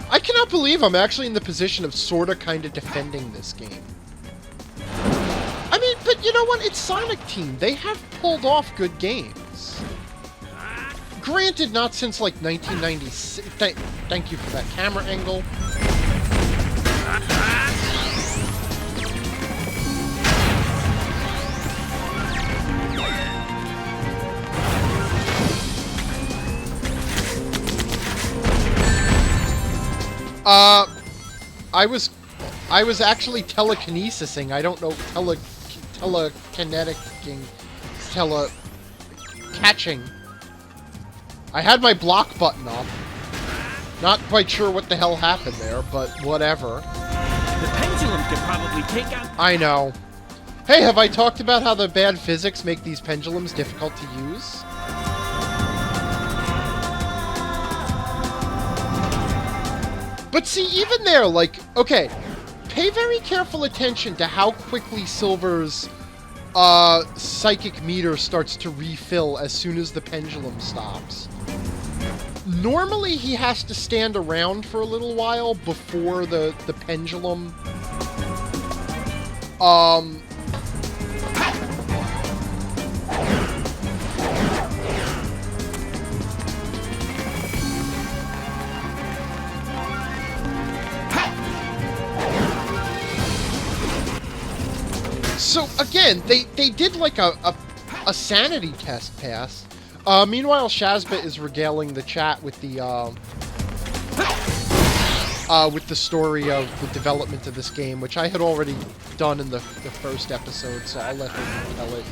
I cannot believe I'm actually in the position of sorta kinda defending this game. I mean, but you know what? It's Sonic Team. They have pulled off good games. Granted, not since like 1996. Thank you for that camera angle. I was actually telekinesising. I don't know catching. I had my block button up. Not quite sure what the hell happened there, but whatever. The pendulum could probably take out... I know. Hey, have I talked about how the bad physics make these pendulums difficult to use? But see, even there, like, okay, pay very careful attention to how quickly Silver's psychic meter starts to refill as soon as the pendulum stops. Normally, he has to stand around for a little while before the pendulum... So, again, they did like a sanity test pass. Meanwhile, Shazbot is regaling the chat with the story of the development of this game, which I had already done in the first episode, so I'll let her tell it.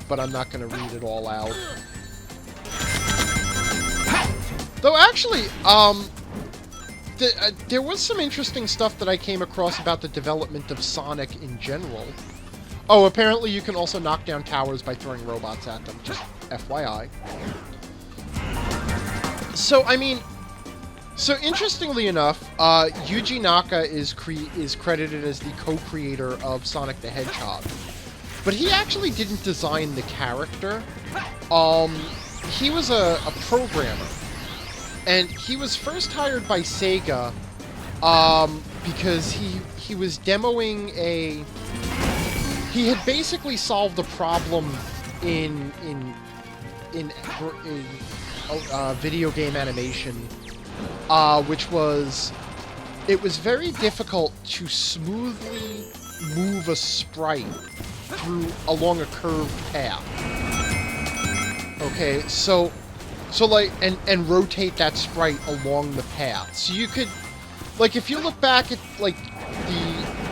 But I'm not going to read it all out. Though, actually, there was some interesting stuff that I came across about the development of Sonic in general. Oh, apparently you can also knock down towers by throwing robots at them, just FYI. So, I mean, so interestingly enough, Yuji Naka is credited as the co-creator of Sonic the Hedgehog. But he actually didn't design the character. He was a programmer. And he was first hired by Sega, because he was demoing a... He had basically solved the problem in video game animation, which was it was very difficult to smoothly move a sprite along a curved path. Okay, so like and rotate that sprite along the path. So you could, like, if you look back at like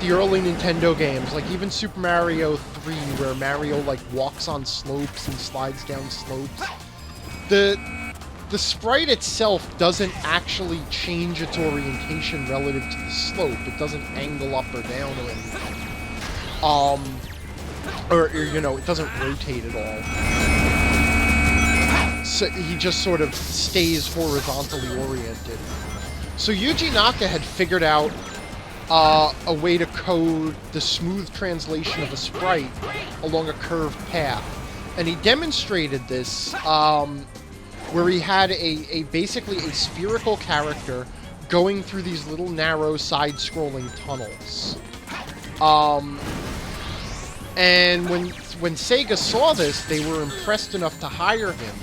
the early Nintendo games, like even Super Mario 3, where Mario like walks on slopes and slides down slopes, the sprite itself doesn't actually change its orientation relative to the slope. It doesn't angle up or down or anything. Or you know, it doesn't rotate at all. So he just sort of stays horizontally oriented. So Yuji Naka had figured out a way to code the smooth translation of a sprite along a curved path. And he demonstrated this where he had basically a spherical character going through these little narrow side-scrolling tunnels. And when Sega saw this, they were impressed enough to hire him.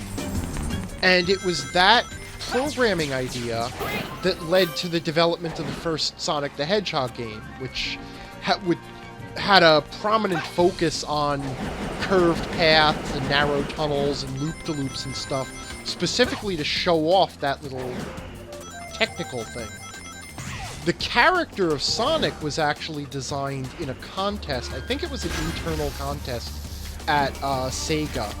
And it was that programming idea that led to the development of the first Sonic the Hedgehog game, which had a prominent focus on curved paths and narrow tunnels and loop-de-loops and stuff, specifically to show off that little technical thing. The character of Sonic was actually designed in a contest. I think it was an internal contest at Sega.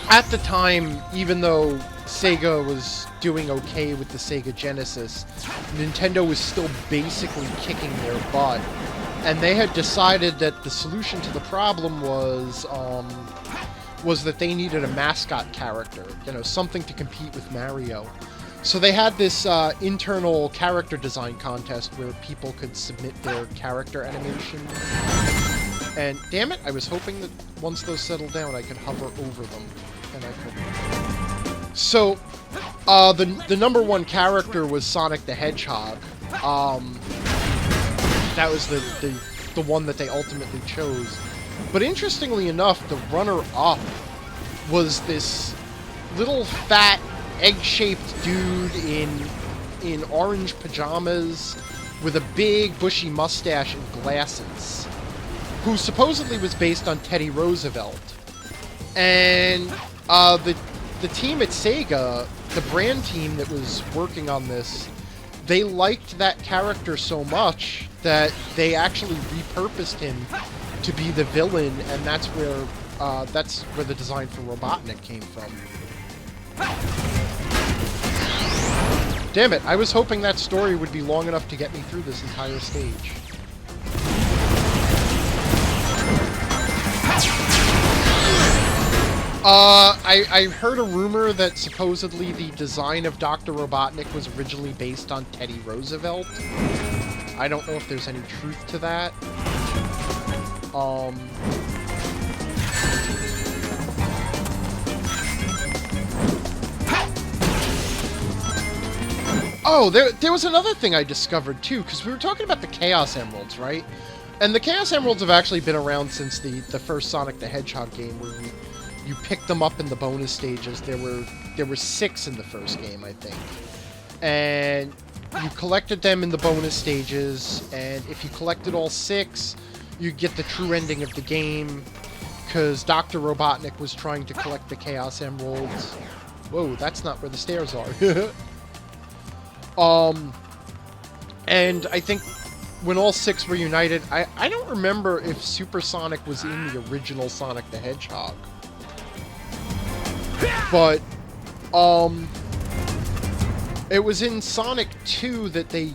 At the time, even though Sega was doing okay with the Sega Genesis, Nintendo was still basically kicking their butt. And they had decided that the solution to the problem was that they needed a mascot character, something to compete with Mario. So they had this internal character design contest where people could submit their character animation. And damn it, I was hoping that once those settled down, I could hover over them. And I couldn't. So, the number one character was Sonic the Hedgehog. That was the one that they ultimately chose. But interestingly enough, the runner-up was this little fat egg-shaped dude in orange pajamas with a big bushy mustache and glasses, who supposedly was based on Teddy Roosevelt. And the team at Sega, the brand team that was working on this, they liked that character so much that they actually repurposed him to be the villain, and that's where the design for Robotnik came from. Damn it, I was hoping that story would be long enough to get me through this entire stage. I heard a rumor that supposedly the design of Dr. Robotnik was originally based on Teddy Roosevelt. I don't know if there's any truth to that. Oh, there was another thing I discovered too, because we were talking about the Chaos Emeralds, right? And the Chaos Emeralds have actually been around since the first Sonic the Hedgehog game, where you picked them up in the bonus stages. There were 6 in the first game, I think. And you collected them in the bonus stages, and if you collected all 6, you get the true ending of the game, because Dr. Robotnik was trying to collect the Chaos Emeralds. Whoa, that's not where the stairs are. And I think when all 6 were united, I don't remember if Super Sonic was in the original Sonic the Hedgehog. But, it was in Sonic 2 that they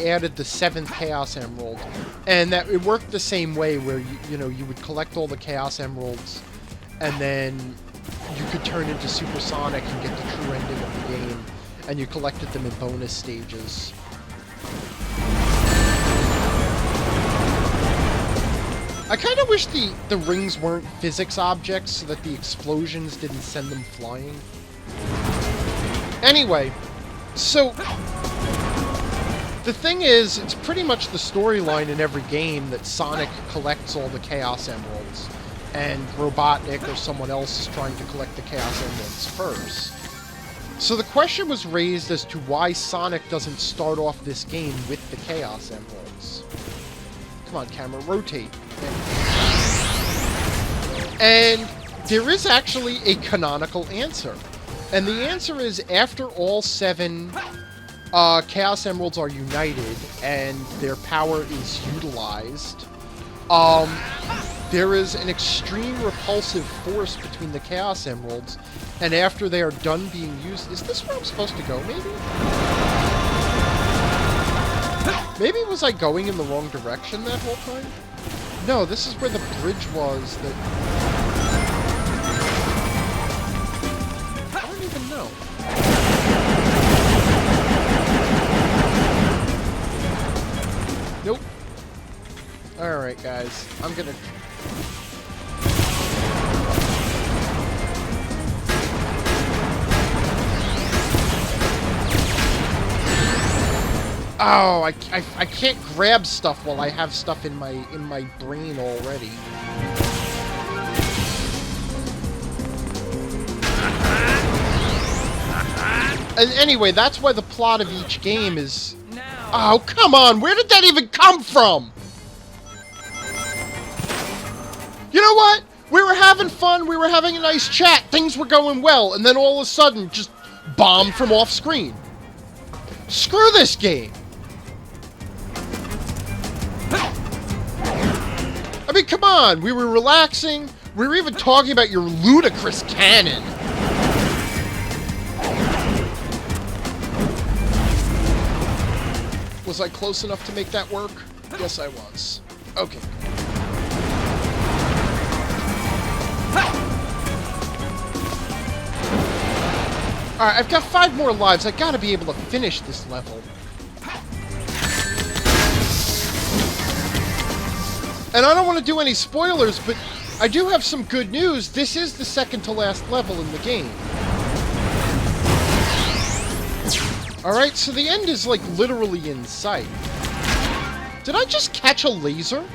added the 7th Chaos Emerald, and that it worked the same way, where you would collect all the Chaos Emeralds, and then you could turn into Super Sonic and get the true ending of the game, and you collected them in bonus stages. I kind of wish the rings weren't physics objects so that the explosions didn't send them flying. Anyway, so the thing is, it's pretty much the storyline in every game that Sonic collects all the Chaos Emeralds, and Robotnik or someone else is trying to collect the Chaos Emeralds first. So the question was raised as to why Sonic doesn't start off this game with the Chaos Emeralds. Come on, camera, rotate. And there is actually a canonical answer. And the answer is, after all 7 Chaos Emeralds are united and their power is utilized, there is an extreme repulsive force between the Chaos Emeralds, and after they are done being used... Is this where I'm supposed to go, maybe? Maybe was I going in the wrong direction that whole time? No, this is where the bridge was that... I don't even know. Nope. Alright, guys. I'm gonna... Oh, I can't grab stuff while I have stuff in my brain already. And anyway, that's why the plot of each game is... Now. Oh, come on! Where did that even come from? You know what? We were having fun, we were having a nice chat, things were going well, and then all of a sudden, just bomb from off screen. Screw this game! I mean, come on, we were relaxing, we were even talking about your ludicrous cannon. Was I close enough to make that work? Yes, I was. Okay. Alright, I've got 5 more lives. I gotta be able to finish this level. And I don't want to do any spoilers, but I do have some good news. This is the second to last level in the game. Alright, so the end is, like, literally in sight. Did I just catch a laser?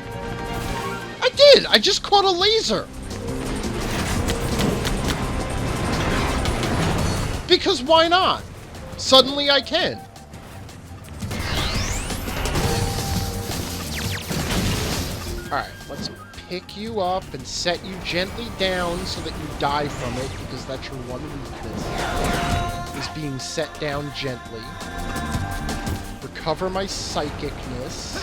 I did! I just caught a laser! Because why not? Suddenly I can. Alright, let's pick you up and set you gently down so that you die from it, because that's your one weakness, is being set down gently. Recover my psychicness.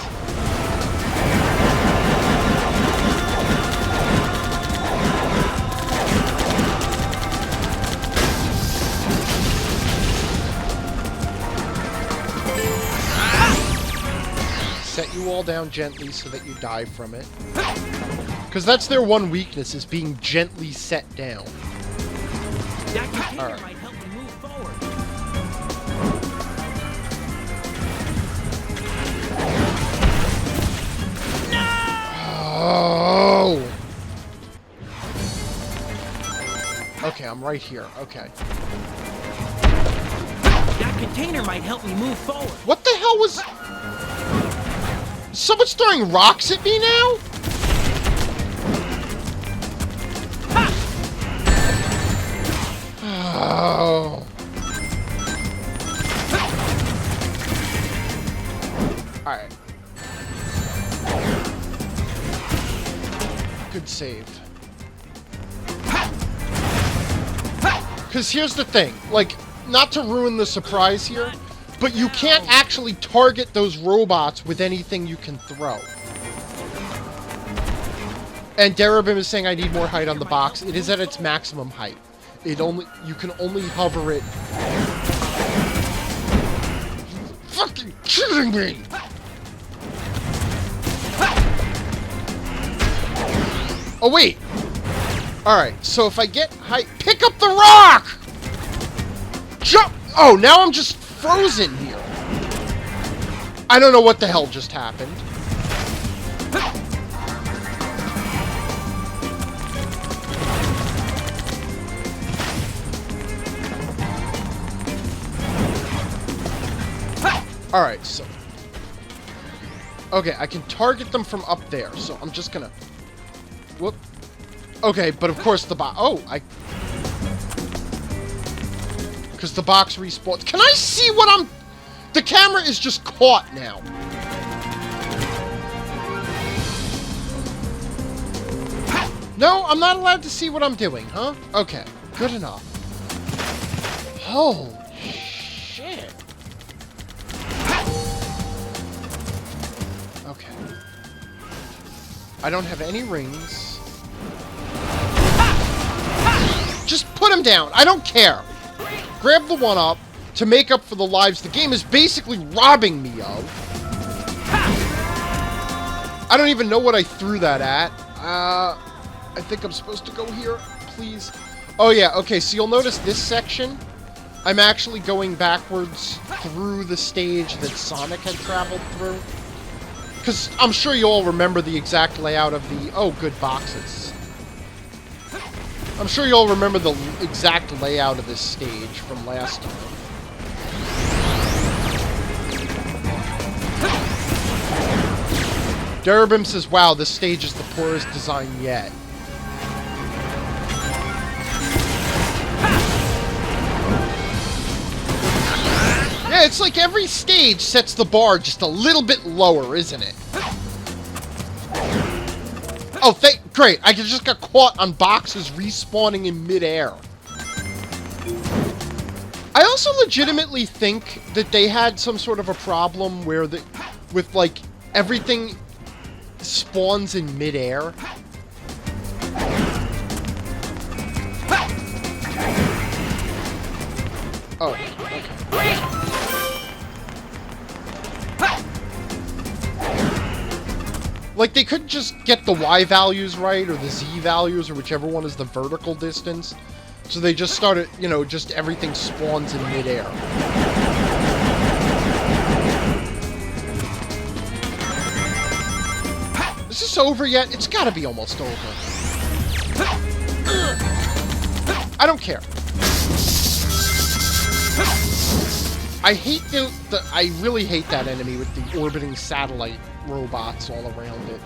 Set you all down gently so that you die from it. Because that's their one weakness, is being gently set down. That container Alright. might help me move forward. Oh! Okay, I'm right here. Okay. That container might help me move forward. What the hell was... Someone's throwing rocks at me now? Oh. Alright. Good save. Because here's the thing. Like, not to ruin the surprise here, but you can't actually target those robots with anything you can throw. And Darabim is saying I need more height on the box. It is at its maximum height. You can only hover it. Fucking kidding me! Oh wait! Alright, so if I get height, pick up the rock! Jump! Oh, now I'm just frozen here. I don't know what the hell just happened. Alright, so... Okay, I can target them from up there, so I'm just gonna... Whoop. Okay, but of course the box... Oh, I... Because the box respawns. Can I see what I'm... The camera is just caught now. No, I'm not allowed to see what I'm doing, huh? Okay, good enough. Holy shit. Okay. I don't have any rings. Just put him down. I don't care. Grab the one up to make up for the lives the game is basically robbing me of. I don't even know what I threw that at. I think I'm supposed to go here, please. Oh yeah, okay, so you'll notice this section, I'm actually going backwards through the stage that Sonic had traveled through. Because I'm sure you all remember the exact layout of the... Oh, good boxes. I'm sure you all remember the exact layout of this stage from last time. Darabim says, wow, this stage is the poorest design yet. it's like every stage sets the bar just a little bit lower, isn't it? Oh, great. I just got caught on boxes respawning in midair. I also legitimately think that they had some sort of a problem where with like everything spawns in midair. Oh, okay. Like, they couldn't just get the Y values right, or the Z values, or whichever one is the vertical distance. So they just started, you know, just everything spawns in midair. Is this over yet? It's gotta be almost over. I don't care. I hate I really hate that enemy with the orbiting satellite robots all around it.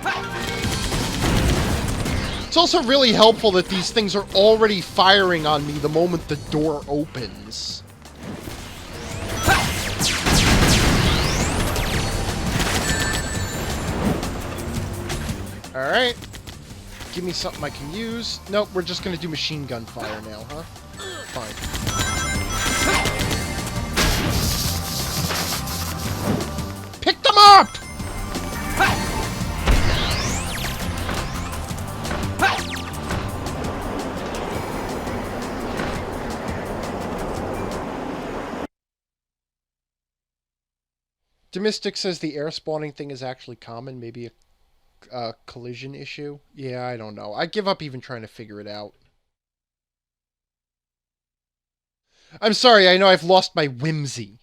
It's also really helpful that these things are already firing on me the moment the door opens. Alright. Give me something I can use. Nope, we're just gonna do machine gun fire now, huh? Fine. Pick them up! Demistic says the air spawning thing is actually common, maybe a collision issue. Yeah, I don't know. I give up even trying to figure it out. I'm sorry, I know I've lost my whimsy.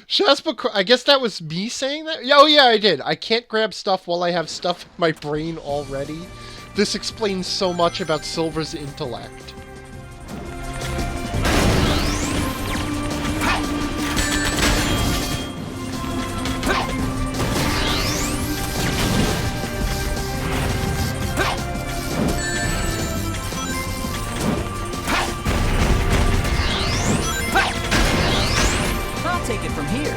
Shaspa, I guess that was me saying that? Oh yeah, I did. I can't grab stuff while I have stuff in my brain already. This explains so much about Silver's intellect. I'll take it from here.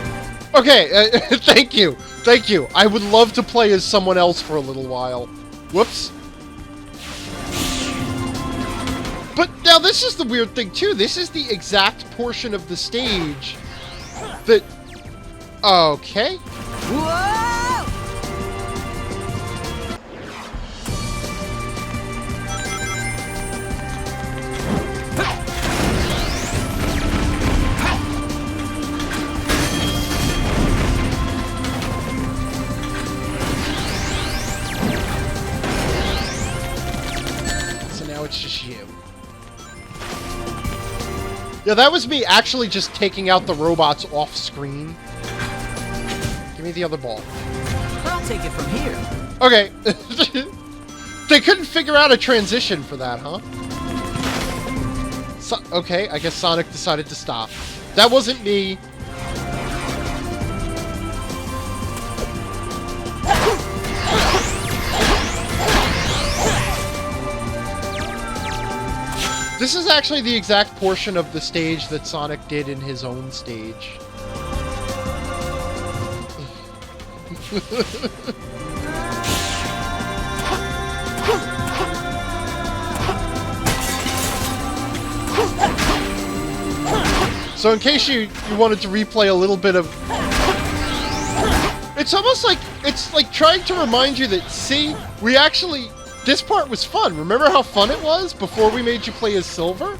Okay, thank you. Thank you. I would love to play as someone else for a little while. Whoops. But now this is the weird thing too. This is the exact portion of the stage that... Okay. Whoa! So now it's just you. Yeah, that was me actually just taking out the robots off screen. Give me the other ball. I'll take it from here. Okay. They couldn't figure out a transition for that, huh? Okay, I guess Sonic decided to stop. That wasn't me. This is actually the exact portion of the stage that Sonic did in his own stage. So in case you wanted to replay a little bit of... It's almost like, it's like trying to remind you that, see, we actually... This part was fun. Remember how fun it was before we made you play as Silver?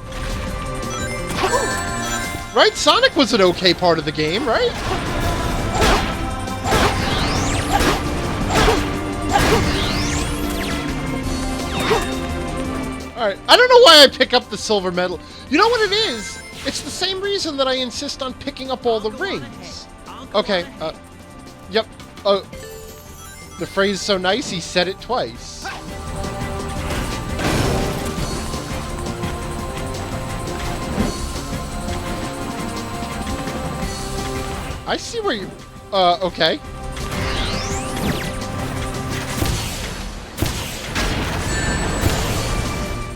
Right? Sonic was an okay part of the game, right? Alright, I don't know why I pick up the silver medal. You know what it is? It's the same reason that I insist on picking up all the rings. Okay, yep. The phrase is so nice, he said it twice. I see where you... okay.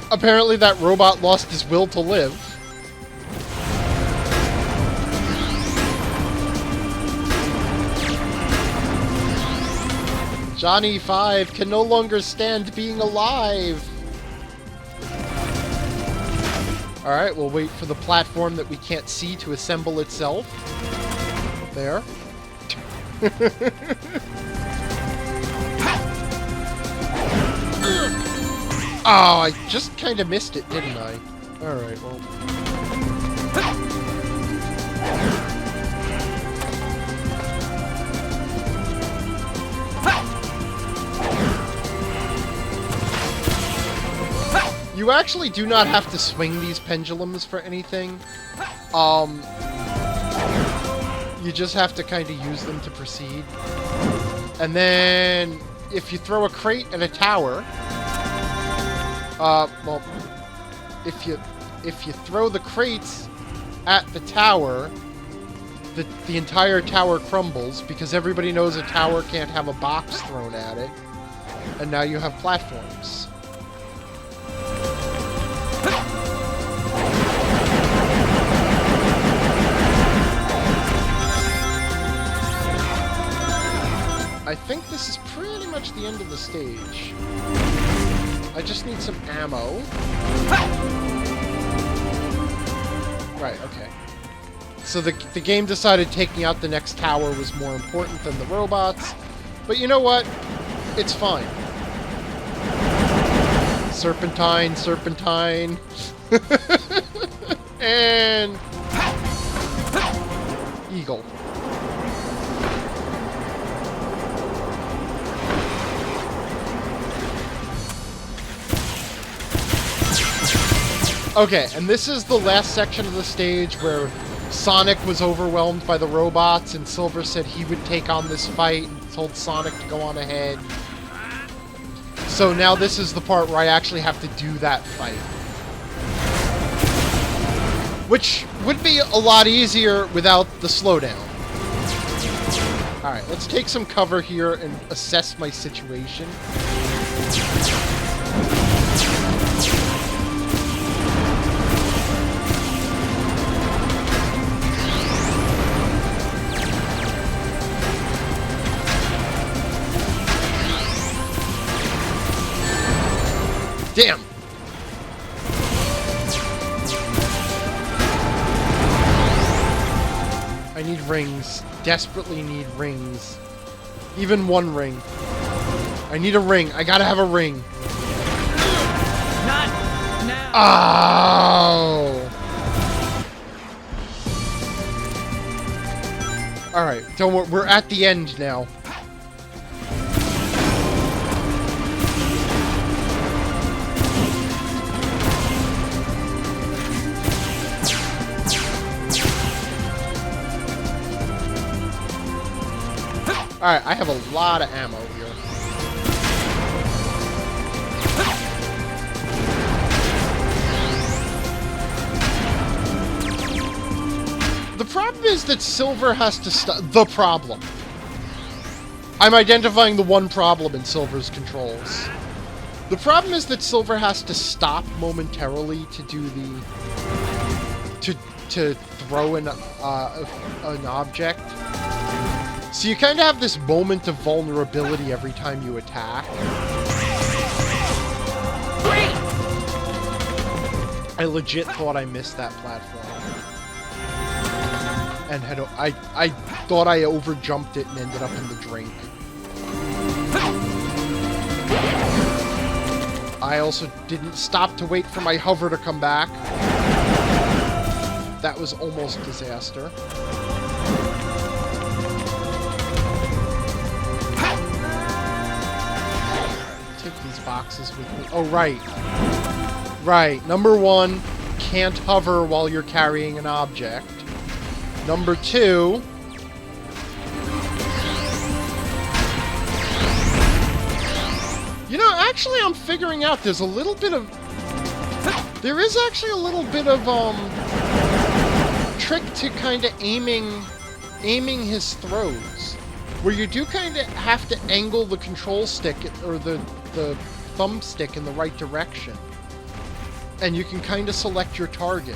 Apparently that robot lost his will to live. Johnny 5 can no longer stand being alive. Alright, we'll wait for the platform that we can't see to assemble itself. There. Oh, I just kind of missed it, didn't I? Alright, well... You actually do not have to swing these pendulums for anything. You just have to kind of use them to proceed. And then, if you throw a crate at a tower... well, if you throw the crates at the tower, the entire tower crumbles, because everybody knows a tower can't have a box thrown at it. And now you have platforms. I think this is pretty much the end of the stage. I just need some ammo. Right, okay. So the game decided taking out the next tower was more important than the robots. But you know what? It's fine. Serpentine, serpentine. And... Eagle. Okay, and this is the last section of the stage where Sonic was overwhelmed by the robots and Silver said he would take on this fight and told Sonic to go on ahead. So now this is the part where I actually have to do that fight. Which would be a lot easier without the slowdown. Alright, let's take some cover here and assess my situation. Damn! I need rings. Desperately need rings. Even one ring. I need a ring. I gotta have a ring. Not now. Oh! Alright, don't worry. We're at the end now. Alright, I have a lot of ammo here. The problem is that Silver has to stop. The problem. I'm identifying the one problem in Silver's controls. The problem is that Silver has to stop momentarily to do the... to throw an object. So you kind of have this moment of vulnerability every time you attack. I legit thought I missed that platform. And I thought I overjumped it and ended up in the drink. I also didn't stop to wait for my hover to come back. That was almost disaster. These boxes with me. Oh, right. Right. Number 1, can't hover while you're carrying an object. Number 2, you know, actually I'm figuring out there's a little bit of... There is actually a little bit of, trick to kind of aiming his throws. Where you do kind of have to angle the control stick, or the thumbstick in the right direction. And you can kind of select your target.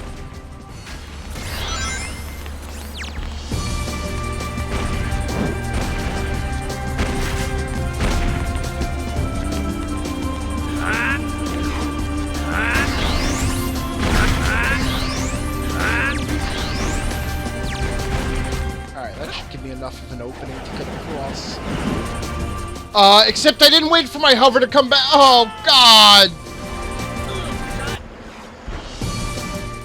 Alright, that should give me enough of an opening to get across. Except I didn't wait for my hover to come back. Oh, God!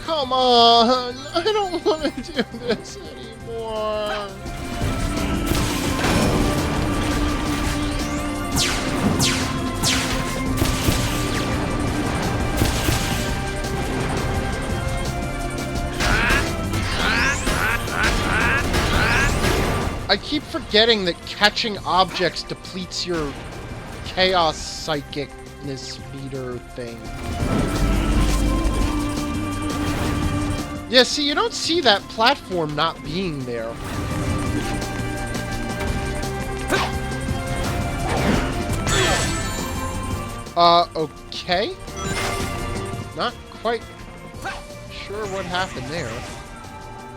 Come on! I don't want to do this anymore. I keep forgetting that catching objects depletes your chaos psychicness meter thing. Yeah, see, you don't see that platform not being there. Okay? Not quite sure what happened there.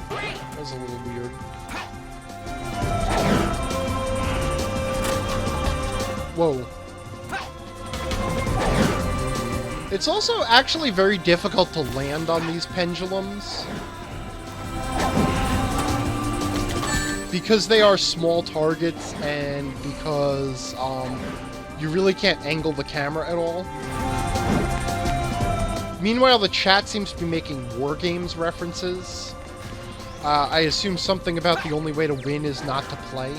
That was a little weird. Whoa. It's also actually very difficult to land on these pendulums. Because they are small targets and because you really can't angle the camera at all. Meanwhile, the chat seems to be making War Games references. I assume something about the only way to win is not to play.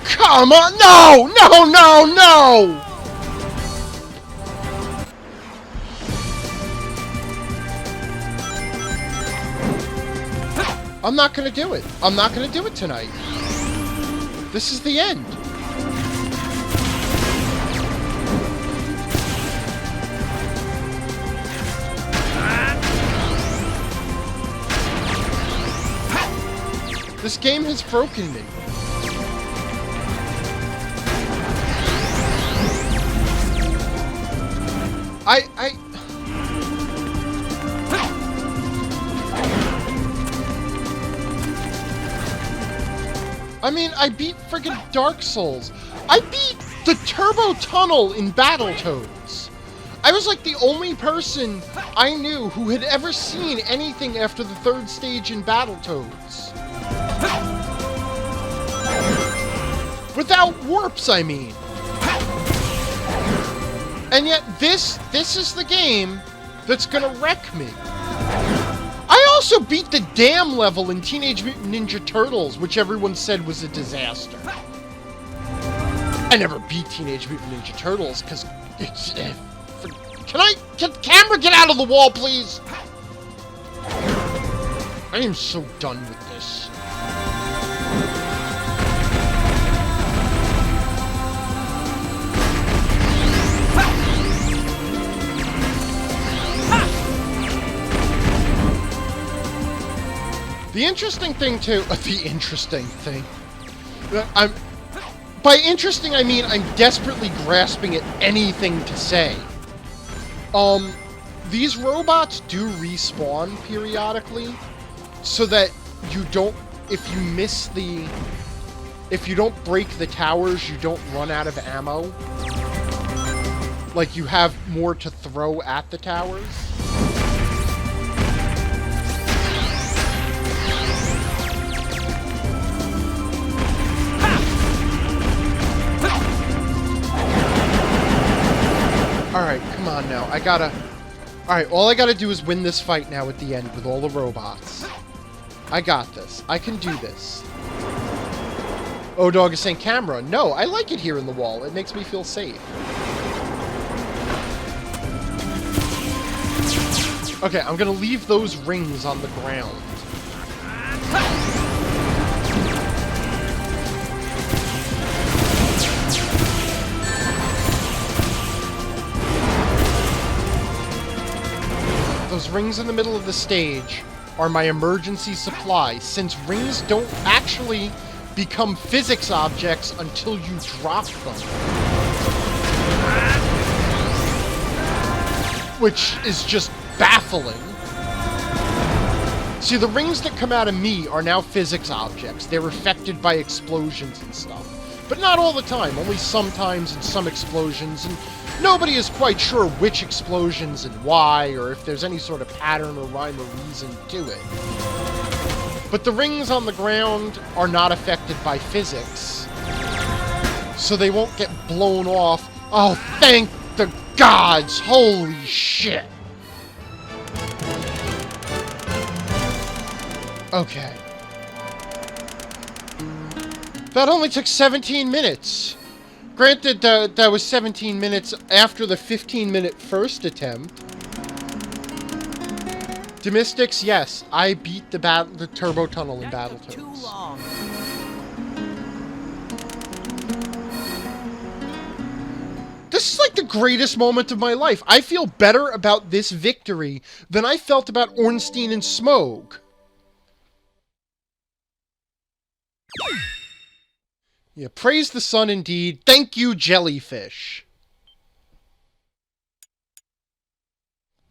Come on! No! No! No! No! I'm not gonna do it. I'm not gonna do it tonight. This is the end. This game has broken me. I mean, I beat friggin' Dark Souls. I beat the Turbo Tunnel in Battletoads. I was like the only person I knew who had ever seen anything after the third stage in Battletoads. Without warps, I mean. And yet, this is the game that's gonna wreck me. I also beat the dam level in Teenage Mutant Ninja Turtles, which everyone said was a disaster. I never beat Teenage Mutant Ninja Turtles, because it's... Can camera get out of the wall, please? I am so done with this. The interesting thing, too... the interesting thing... By interesting, I mean I'm desperately grasping at anything to say. These robots do respawn periodically, so that you don't... If you don't break the towers, you don't run out of ammo. Like, you have more to throw at the towers. Alright, come on now. Alright, all I gotta do is win this fight now at the end with all the robots. I got this. I can do this. O-Dog is saying camera. No, I like it here in the wall. It makes me feel safe. Okay, I'm gonna leave those rings on the ground. rings in the middle of the stage are my emergency supply, since rings don't actually become physics objects until you drop them. Which is just baffling. See, the rings that come out of me are now physics objects. They're affected by explosions and stuff. But not all the time, only sometimes in some explosions, and nobody is quite sure which explosions and why, or if there's any sort of pattern or rhyme or reason to it. But the rings on the ground are not affected by physics, so they won't get blown off. Oh, thank the gods! Holy shit! Okay. That only took 17 minutes. Granted, that was 17 minutes after the 15-minute first attempt. Demystics, yes, I beat the turbo tunnel in Battletoads. Too long. This is like the greatest moment of my life. I feel better about this victory than I felt about Ornstein and Smough. Yeah, praise the sun indeed. Thank you, jellyfish.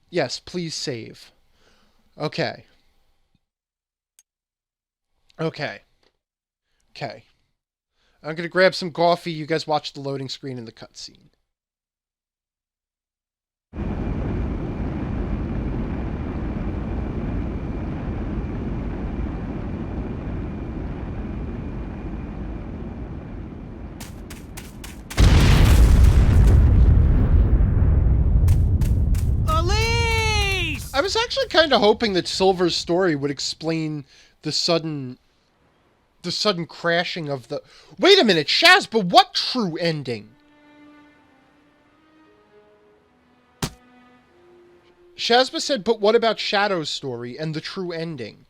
Yes, please save. Okay. Okay. Okay. I'm gonna grab some coffee. You guys watch the loading screen and the cutscene. I was actually kind of hoping that Silver's story would explain the sudden crashing of the... Wait a minute, Shaz, but what true ending? Shazba said, but what about Shadow's story and the true ending?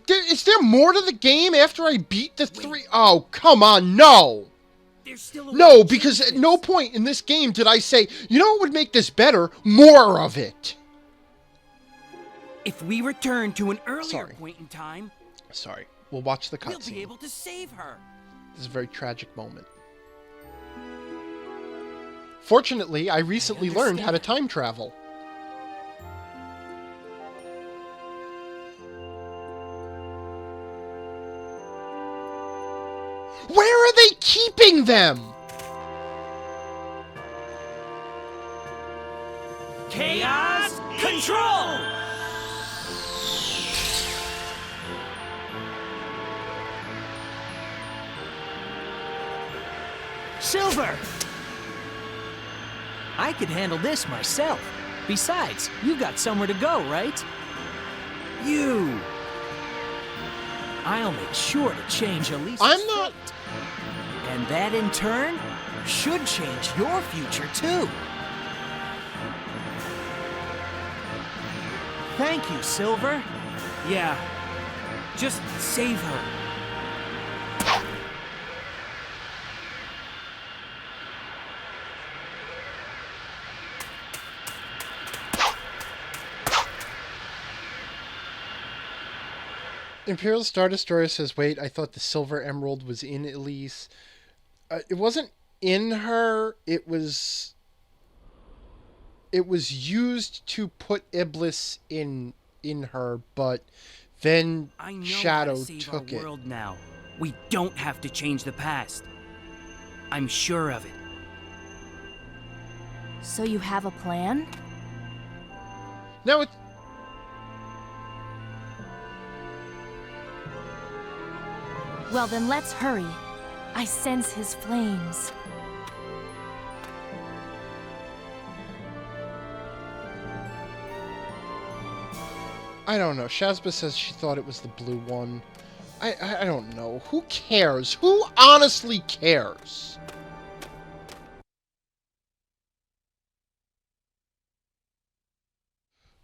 Is there more to the game after I beat the three... Oh, come on, no! No, because at no point in this game did I say, you know what would make this better? More of it! If we return to an earlier point in time... Sorry. We'll watch the cutscene. We'll be able to save her. This is a very tragic moment. Fortunately, I recently learned how to time travel. Where are they keeping them? Chaos Control! Silver! I could handle this myself. Besides, you got somewhere to go, right? You! I'll make sure to change Elise's I'm not... And that, in turn, should change your future, too. Thank you, Silver. Yeah. Just save her. Imperial Star Destroyer says, wait, I thought the Silver Emerald was in Elise. It wasn't in her. It was used to put Iblis in her, but then Shadow took it. World now. We don't have to change the past. I'm sure of it. So you have a plan? No, it's... Well, then let's hurry. I sense his flames. I don't know. Shazba says she thought it was the blue one. I don't know. Who cares? Who honestly cares?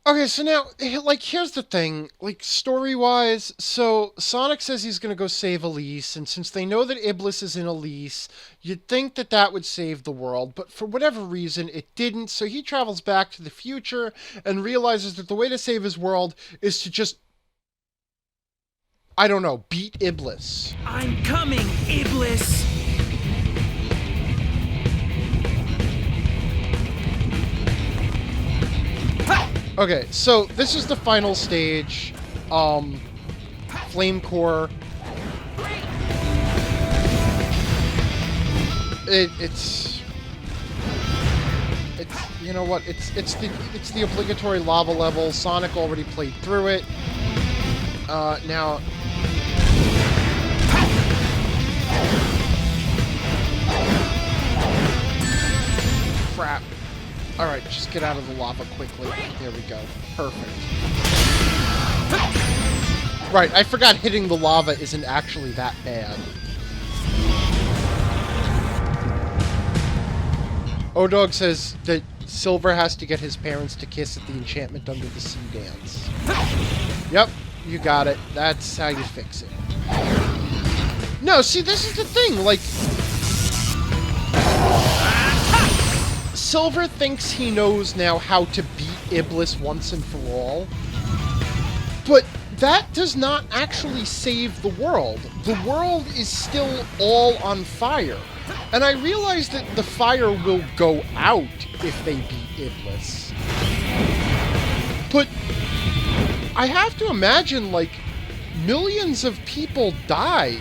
Okay, so now, like, here's the thing. Like, story-wise, so Sonic says he's gonna go save Elise, and since they know that Iblis is in Elise, you'd think that that would save the world, but for whatever reason, it didn't, so he travels back to the future and realizes that the way to save his world is to just, I don't know, beat Iblis. I'm coming, Iblis! Okay, so this is the final stage. Flame Core. It's you know what? It's the obligatory lava level. Sonic already played through it. Now. Crap. Alright, just get out of the lava quickly. There we go. Perfect. Right, I forgot hitting the lava isn't actually that bad. O-Dog says that Silver has to get his parents to kiss at the Enchantment Under the Sea dance. Yep, you got it. That's how you fix it. No, see, this is the thing, like... Silver thinks he knows now how to beat Iblis once and for all, but that does not actually save the world. The world is still all on fire, and I realize that the fire will go out if they beat Iblis. But I have to imagine, like, millions of people die.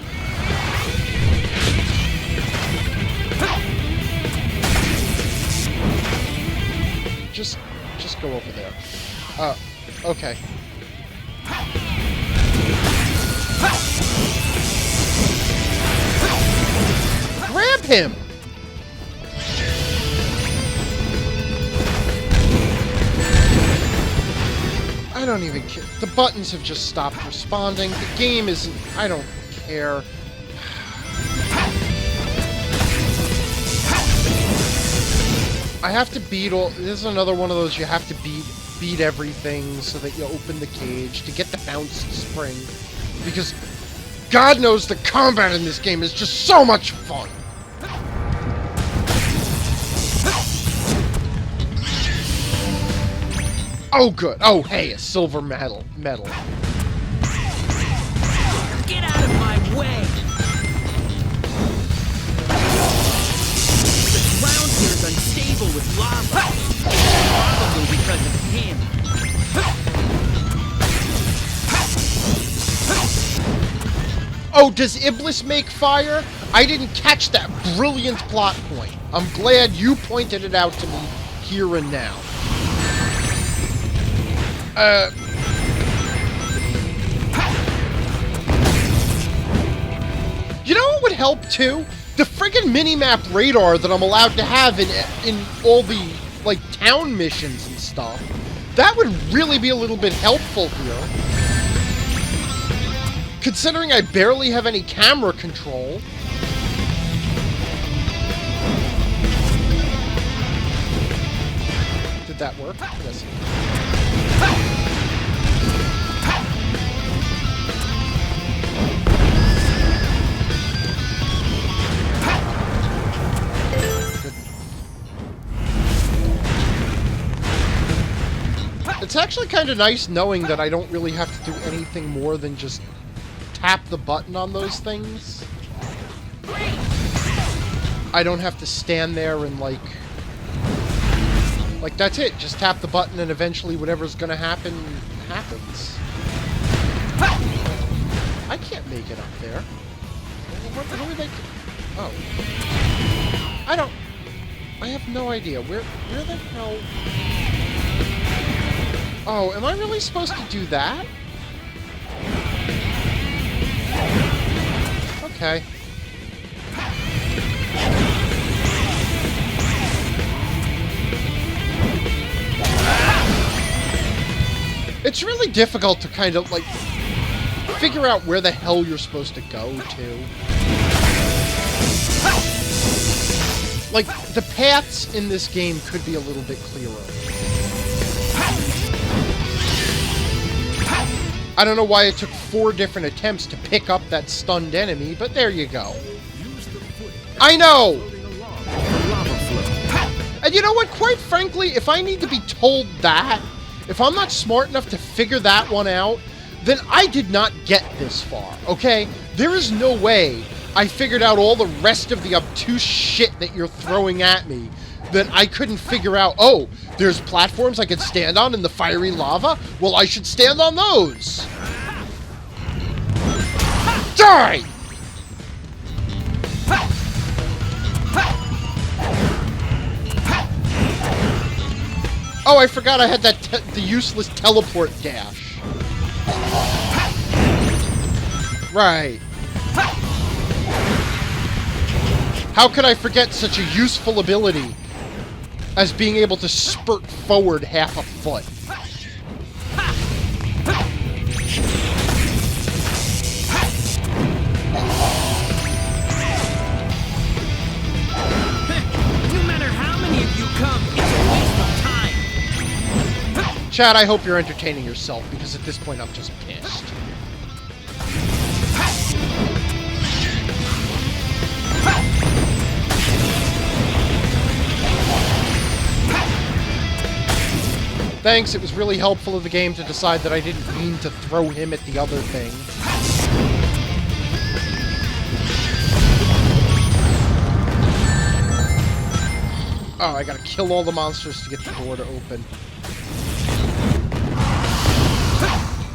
Just go over there. Okay. Grab him! I don't even care. The buttons have just stopped responding. The game isn't... I don't care. I have to beat all... This is another one of those you have to beat everything so that you open the cage to get the bounced spring. Because God knows the combat in this game is just so much fun. Oh, good. Oh, hey, a silver medal. Get out of my way! The ground here is unstable with lava. Probably because of him. Oh, does Iblis make fire? I didn't catch that brilliant plot point. I'm glad you pointed it out to me here and now. You know what would help too? The friggin' minimap radar that I'm allowed to have in all the, like, town missions and stuff. That would really be a little bit helpful here. Considering I barely have any camera control. Did that work? Yes. It's actually kind of nice knowing that I don't really have to do anything more than just tap the button on those things. I don't have to stand there and, like, that's it. Just tap the button and eventually whatever's gonna happen, happens. I can't make it up there. What are they... Oh. I have no idea. Where the hell... Oh, am I really supposed to do that? Okay. It's really difficult to kind of, like, figure out where the hell you're supposed to go to. Like, the paths in this game could be a little bit clearer. I don't know why it took 4 different attempts to pick up that stunned enemy, but there you go. I know! And you know what? Quite frankly, if I need to be told that, if I'm not smart enough to figure that one out, then I did not get this far, okay? There is no way I figured out all the rest of the obtuse shit that you're throwing at me that I couldn't figure out, oh, there's platforms I could stand on in the fiery lava? Well, I should stand on those! Die! Oh, I forgot I had that the useless teleport dash. Right. How could I forget such a useful ability as being able to spurt forward half a foot? No matter how many of you come, it's a waste of time. Chad, I hope you're entertaining yourself, because at this point I'm just pissed. Thanks, it was really helpful of the game to decide that I didn't mean to throw him at the other thing. Oh, I gotta kill all the monsters to get the door to open.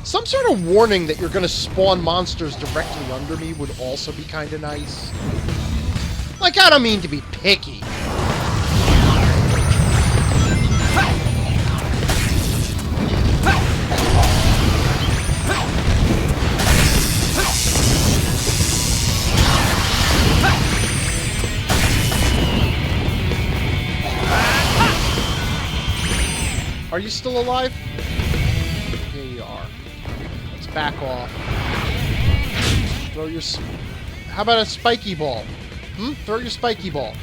Some sort of warning that you're gonna spawn monsters directly under me would also be kinda nice. Like, I don't mean to be picky. Are you still alive? Here you are. Let's back off. Throw your... How about a spiky ball? Throw your spiky ball.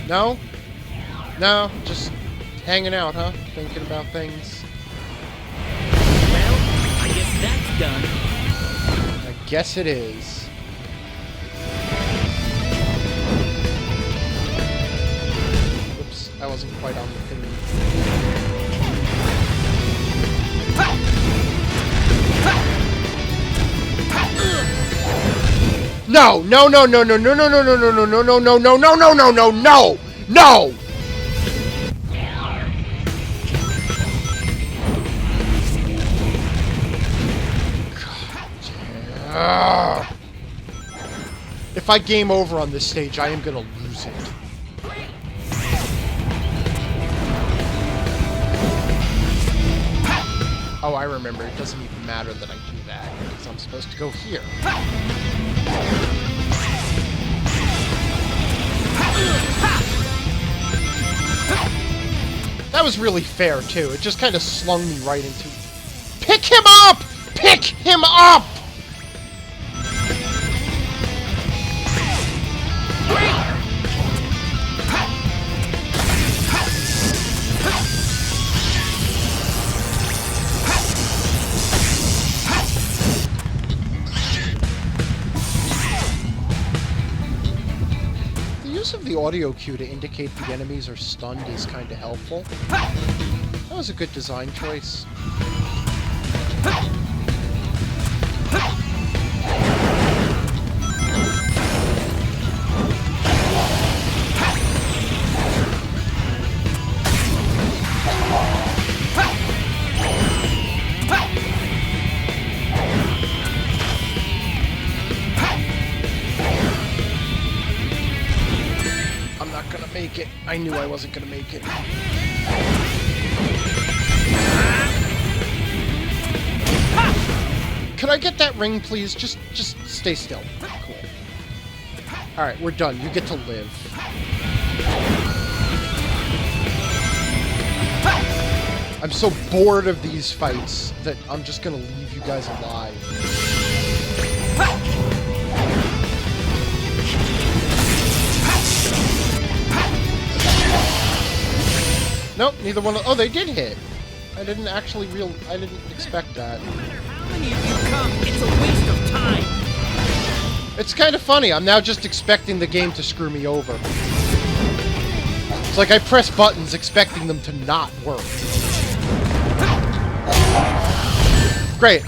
No? No? Just hanging out, huh? Thinking about things. Well, I guess that's done. I guess it is. Oops, I wasn't quite on the thing. No! No, no, no, no, no, no, no, no, no, no, no, no, no, no, no, no, no, no, no! No! If I game over on this stage, I am gonna lose it. Oh, I remember. It doesn't even matter that I do that, because I'm supposed to go here. That was really fair, too. It just kind of slung me right into... Pick him up! Pick him up! Of the audio cue to indicate the enemies are stunned is kind of helpful. That was a good design choice. Make it. I knew I wasn't gonna make it. Could I get that ring, please? Just stay still. Cool. Alright, we're done. You get to live. I'm so bored of these fights that I'm just gonna leave you guys alive. Nope, neither one of... Oh, they did hit. I didn't expect that. No matter how many of you come, it's a waste of time. It's kind of funny. I'm now just expecting the game to screw me over. It's like I press buttons expecting them to not work. Great,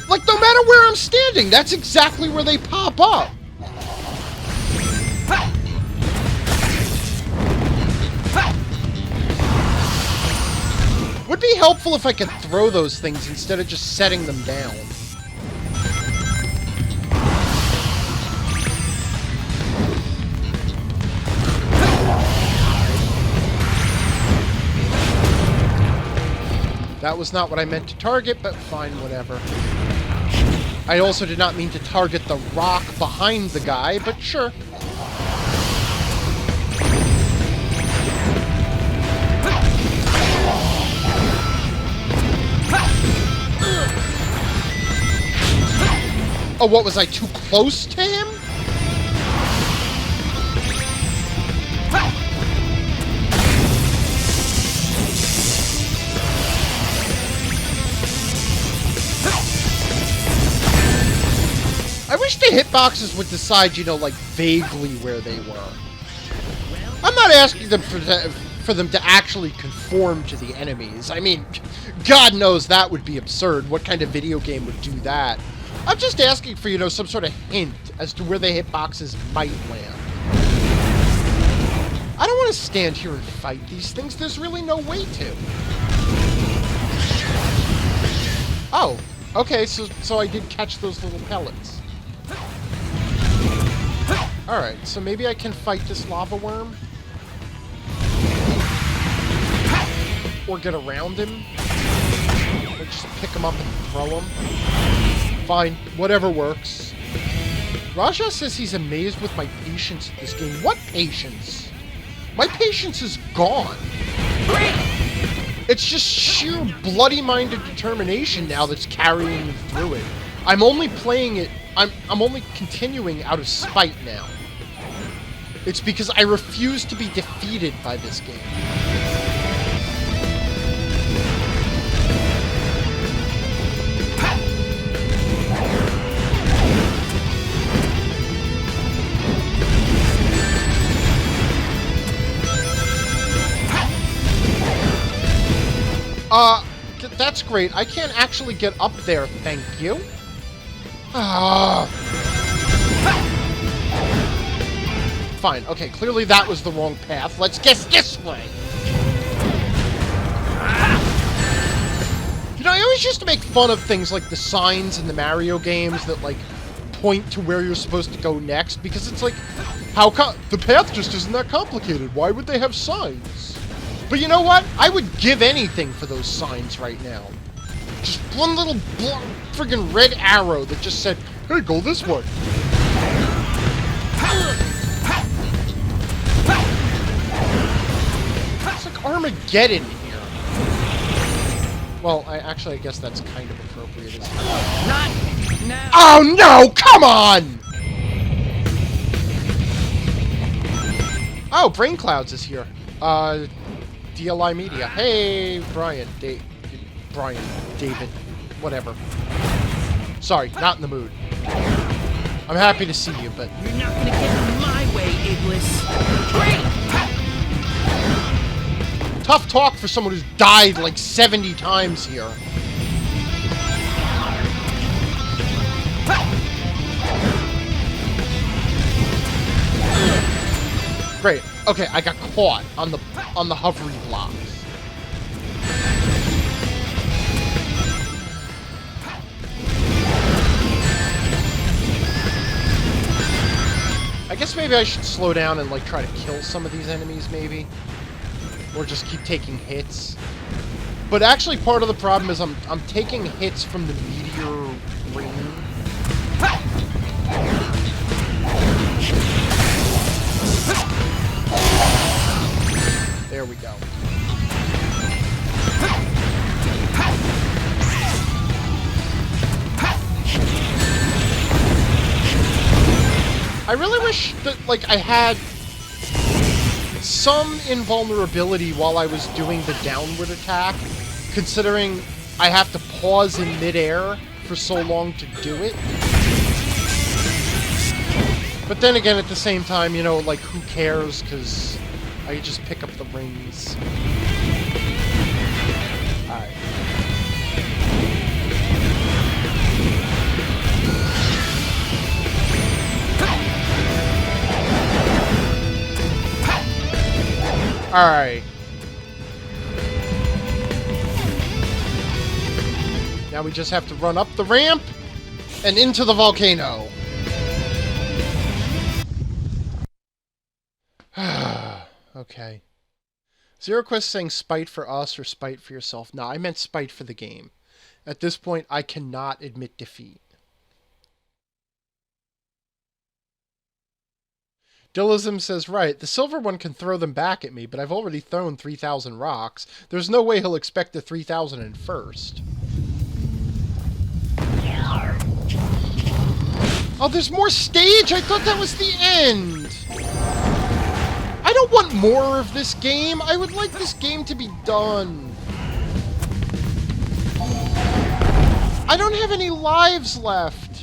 like, no matter where I'm standing, that's exactly where they pop up. Would be helpful if I could throw those things instead of just setting them down. That was not what I meant to target, but fine, whatever. I also did not mean to target the rock behind the guy, but sure. Oh, what was I, too close to him? I wish the hitboxes would decide, you know, like, vaguely where they were. I'm not asking them for them to actually conform to the enemies. I mean, God knows that would be absurd. What kind of video game would do that? I'm just asking for, you know, some sort of hint as to where the hitboxes might land. I don't want to stand here and fight these things. There's really no way to. Oh, okay, so I did catch those little pellets. Alright, so maybe I can fight this lava worm? Or get around him? Or just pick him up and throw him? Fine, whatever works. Raja says he's amazed with my patience at this game. What patience? My patience is gone. It's just sheer bloody-minded determination now that's carrying me through it. I'm only playing it... I'm only continuing out of spite now. It's because I refuse to be defeated by this game. That's great. I can't actually get up there, thank you. Fine, okay, clearly that was the wrong path. Let's guess this way! You know, I always used to make fun of things like the signs in the Mario games that, like, point to where you're supposed to go next, because it's like, the path just isn't that complicated. Why would they have signs? But you know what? I would give anything for those signs right now. Just one little friggin' red arrow that just said, hey, go this way. It's like Armageddon here. Well, I guess that's kind of appropriate, isn't it? Not now. Oh no, come on! Oh, Brain Clouds is here. DLI Media. Hey, Brian, David, whatever. Sorry, not in the mood. I'm happy to see you, but... You're not gonna get in my way, Iblis. Tough talk for someone who's died like 70 times here. Great. Okay, I got caught on the hovering blocks. I guess maybe I should slow down and like try to kill some of these enemies, maybe, or just keep taking hits. But actually, part of the problem is I'm taking hits from the meteor ring. There we go. I really wish that, like, I had some invulnerability while I was doing the downward attack, considering I have to pause in midair for so long to do it. But then again, at the same time, you know, like, who cares, because I just pick up the rings. Alright. Alright. Now we just have to run up the ramp and into the volcano. Okay. Zero Quest saying spite for us or spite for yourself. No, I meant spite for the game. At this point, I cannot admit defeat. Dillism says, right, the silver one can throw them back at me, but I've already thrown 3,000 rocks. There's no way he'll expect the 3,001st. Oh, there's more stage? I thought that was the end! I don't want more of this game. I would like this game to be done. I don't have any lives left.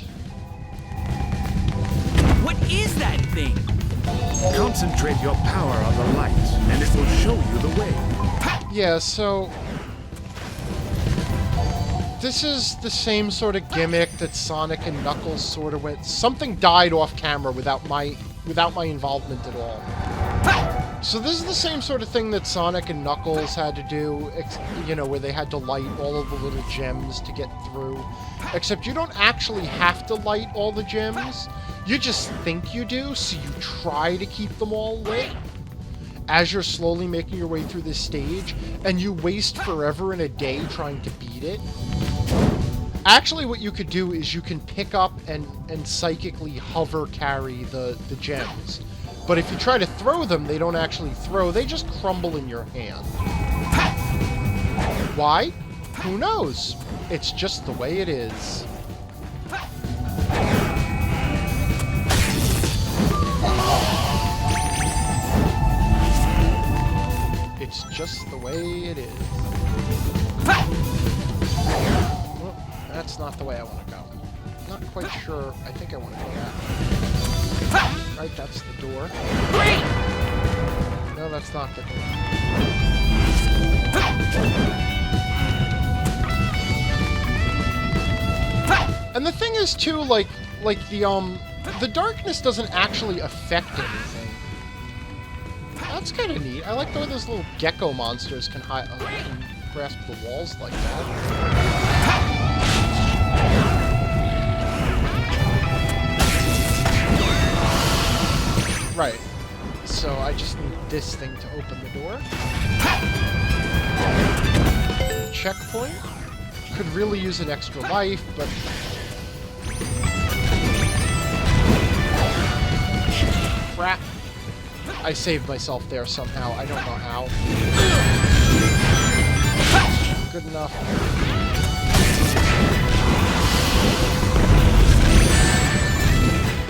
What is that thing? Concentrate your power on the light, and it will show you the way. Yeah, so... this is the same sort of gimmick that Sonic and Knuckles sort of went... Something died off camera without my involvement at all. So this is the same sort of thing that Sonic and Knuckles had to do, you know, where they had to light all of the little gems to get through. Except you don't actually have to light all the gems. You just think you do, so you try to keep them all lit as you're slowly making your way through this stage, and you waste forever and a day trying to beat it. Actually, what you could do is you can pick up and psychically hover carry the gems. But if you try to throw them, they don't actually throw, they just crumble in your hand. Why? Who knows? It's just the way it is. It's just the way it is. Well, that's not the way I want to go. Not quite sure. I think I want to go that way. Right, that's the door. No, that's not the door. And the thing is, too, like the darkness doesn't actually affect anything. That's kind of neat. I like the way those little gecko monsters can grasp the walls like that. Right. So I just need this thing to open the door. Checkpoint. Could really use an extra life, but... crap. I saved myself there somehow. I don't know how. Good enough.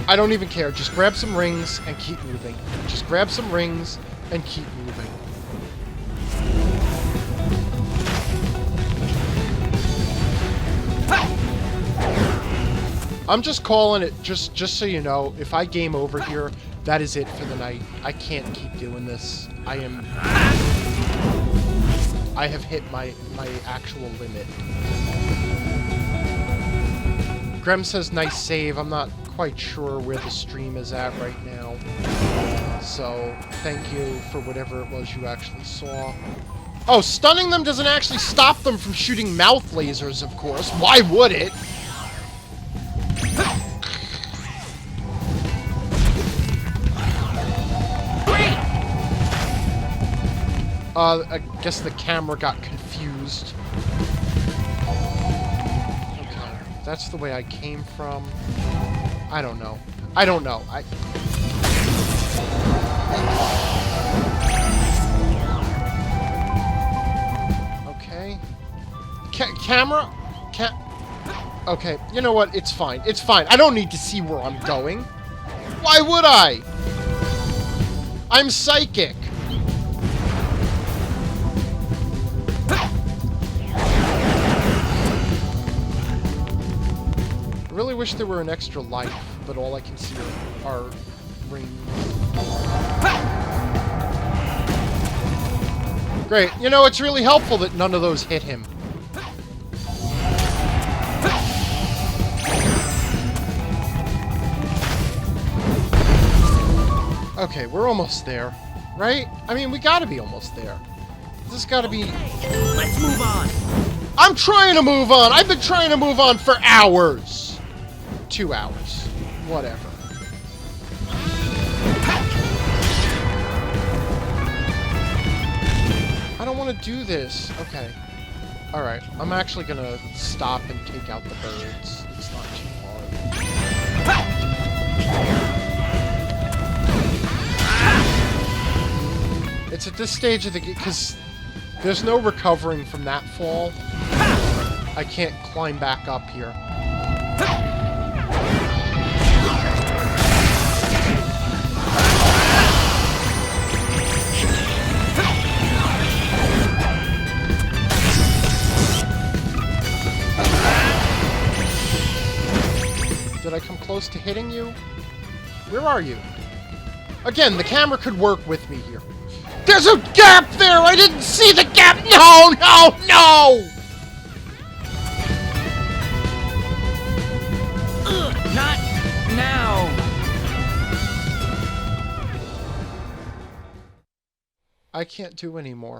I don't even care. Just grab some rings and keep moving. Just grab some rings and keep moving. I'm just calling it, just so you know, if I game over here, that is it for the night. I can't keep doing this. I have hit my actual limit. Grem says, nice save. I'm not quite sure where the stream is at right now. So, thank you for whatever it was you actually saw. Oh, stunning them doesn't actually stop them from shooting mouth lasers, of course. Why would it? I guess the camera got confused. Okay, that's the way I came from. I don't know. I don't know. Okay. Camera? Okay, you know what? It's fine. It's fine. I don't need to see where I'm going. Why would I? I'm psychic. really wish there were an extra life, but all I can see are rings. Great. You know, it's really helpful that none of those hit him. Okay, we're almost there, right? I mean, we gotta be almost there. This has gotta be... Let's move on. I'm trying to move on! I've been trying to move on for hours! 2 hours. Whatever. I don't want to do this. Okay. Alright, I'm actually gonna stop and take out the birds. It's not too hard. It's at this stage of the game, because there's no recovering from that fall. I can't climb back up here. Did I come close to hitting you? Where are you? Again, the camera could work with me here. There's a gap there! I didn't see the gap! No! No! No! Not now. I can't do anymore.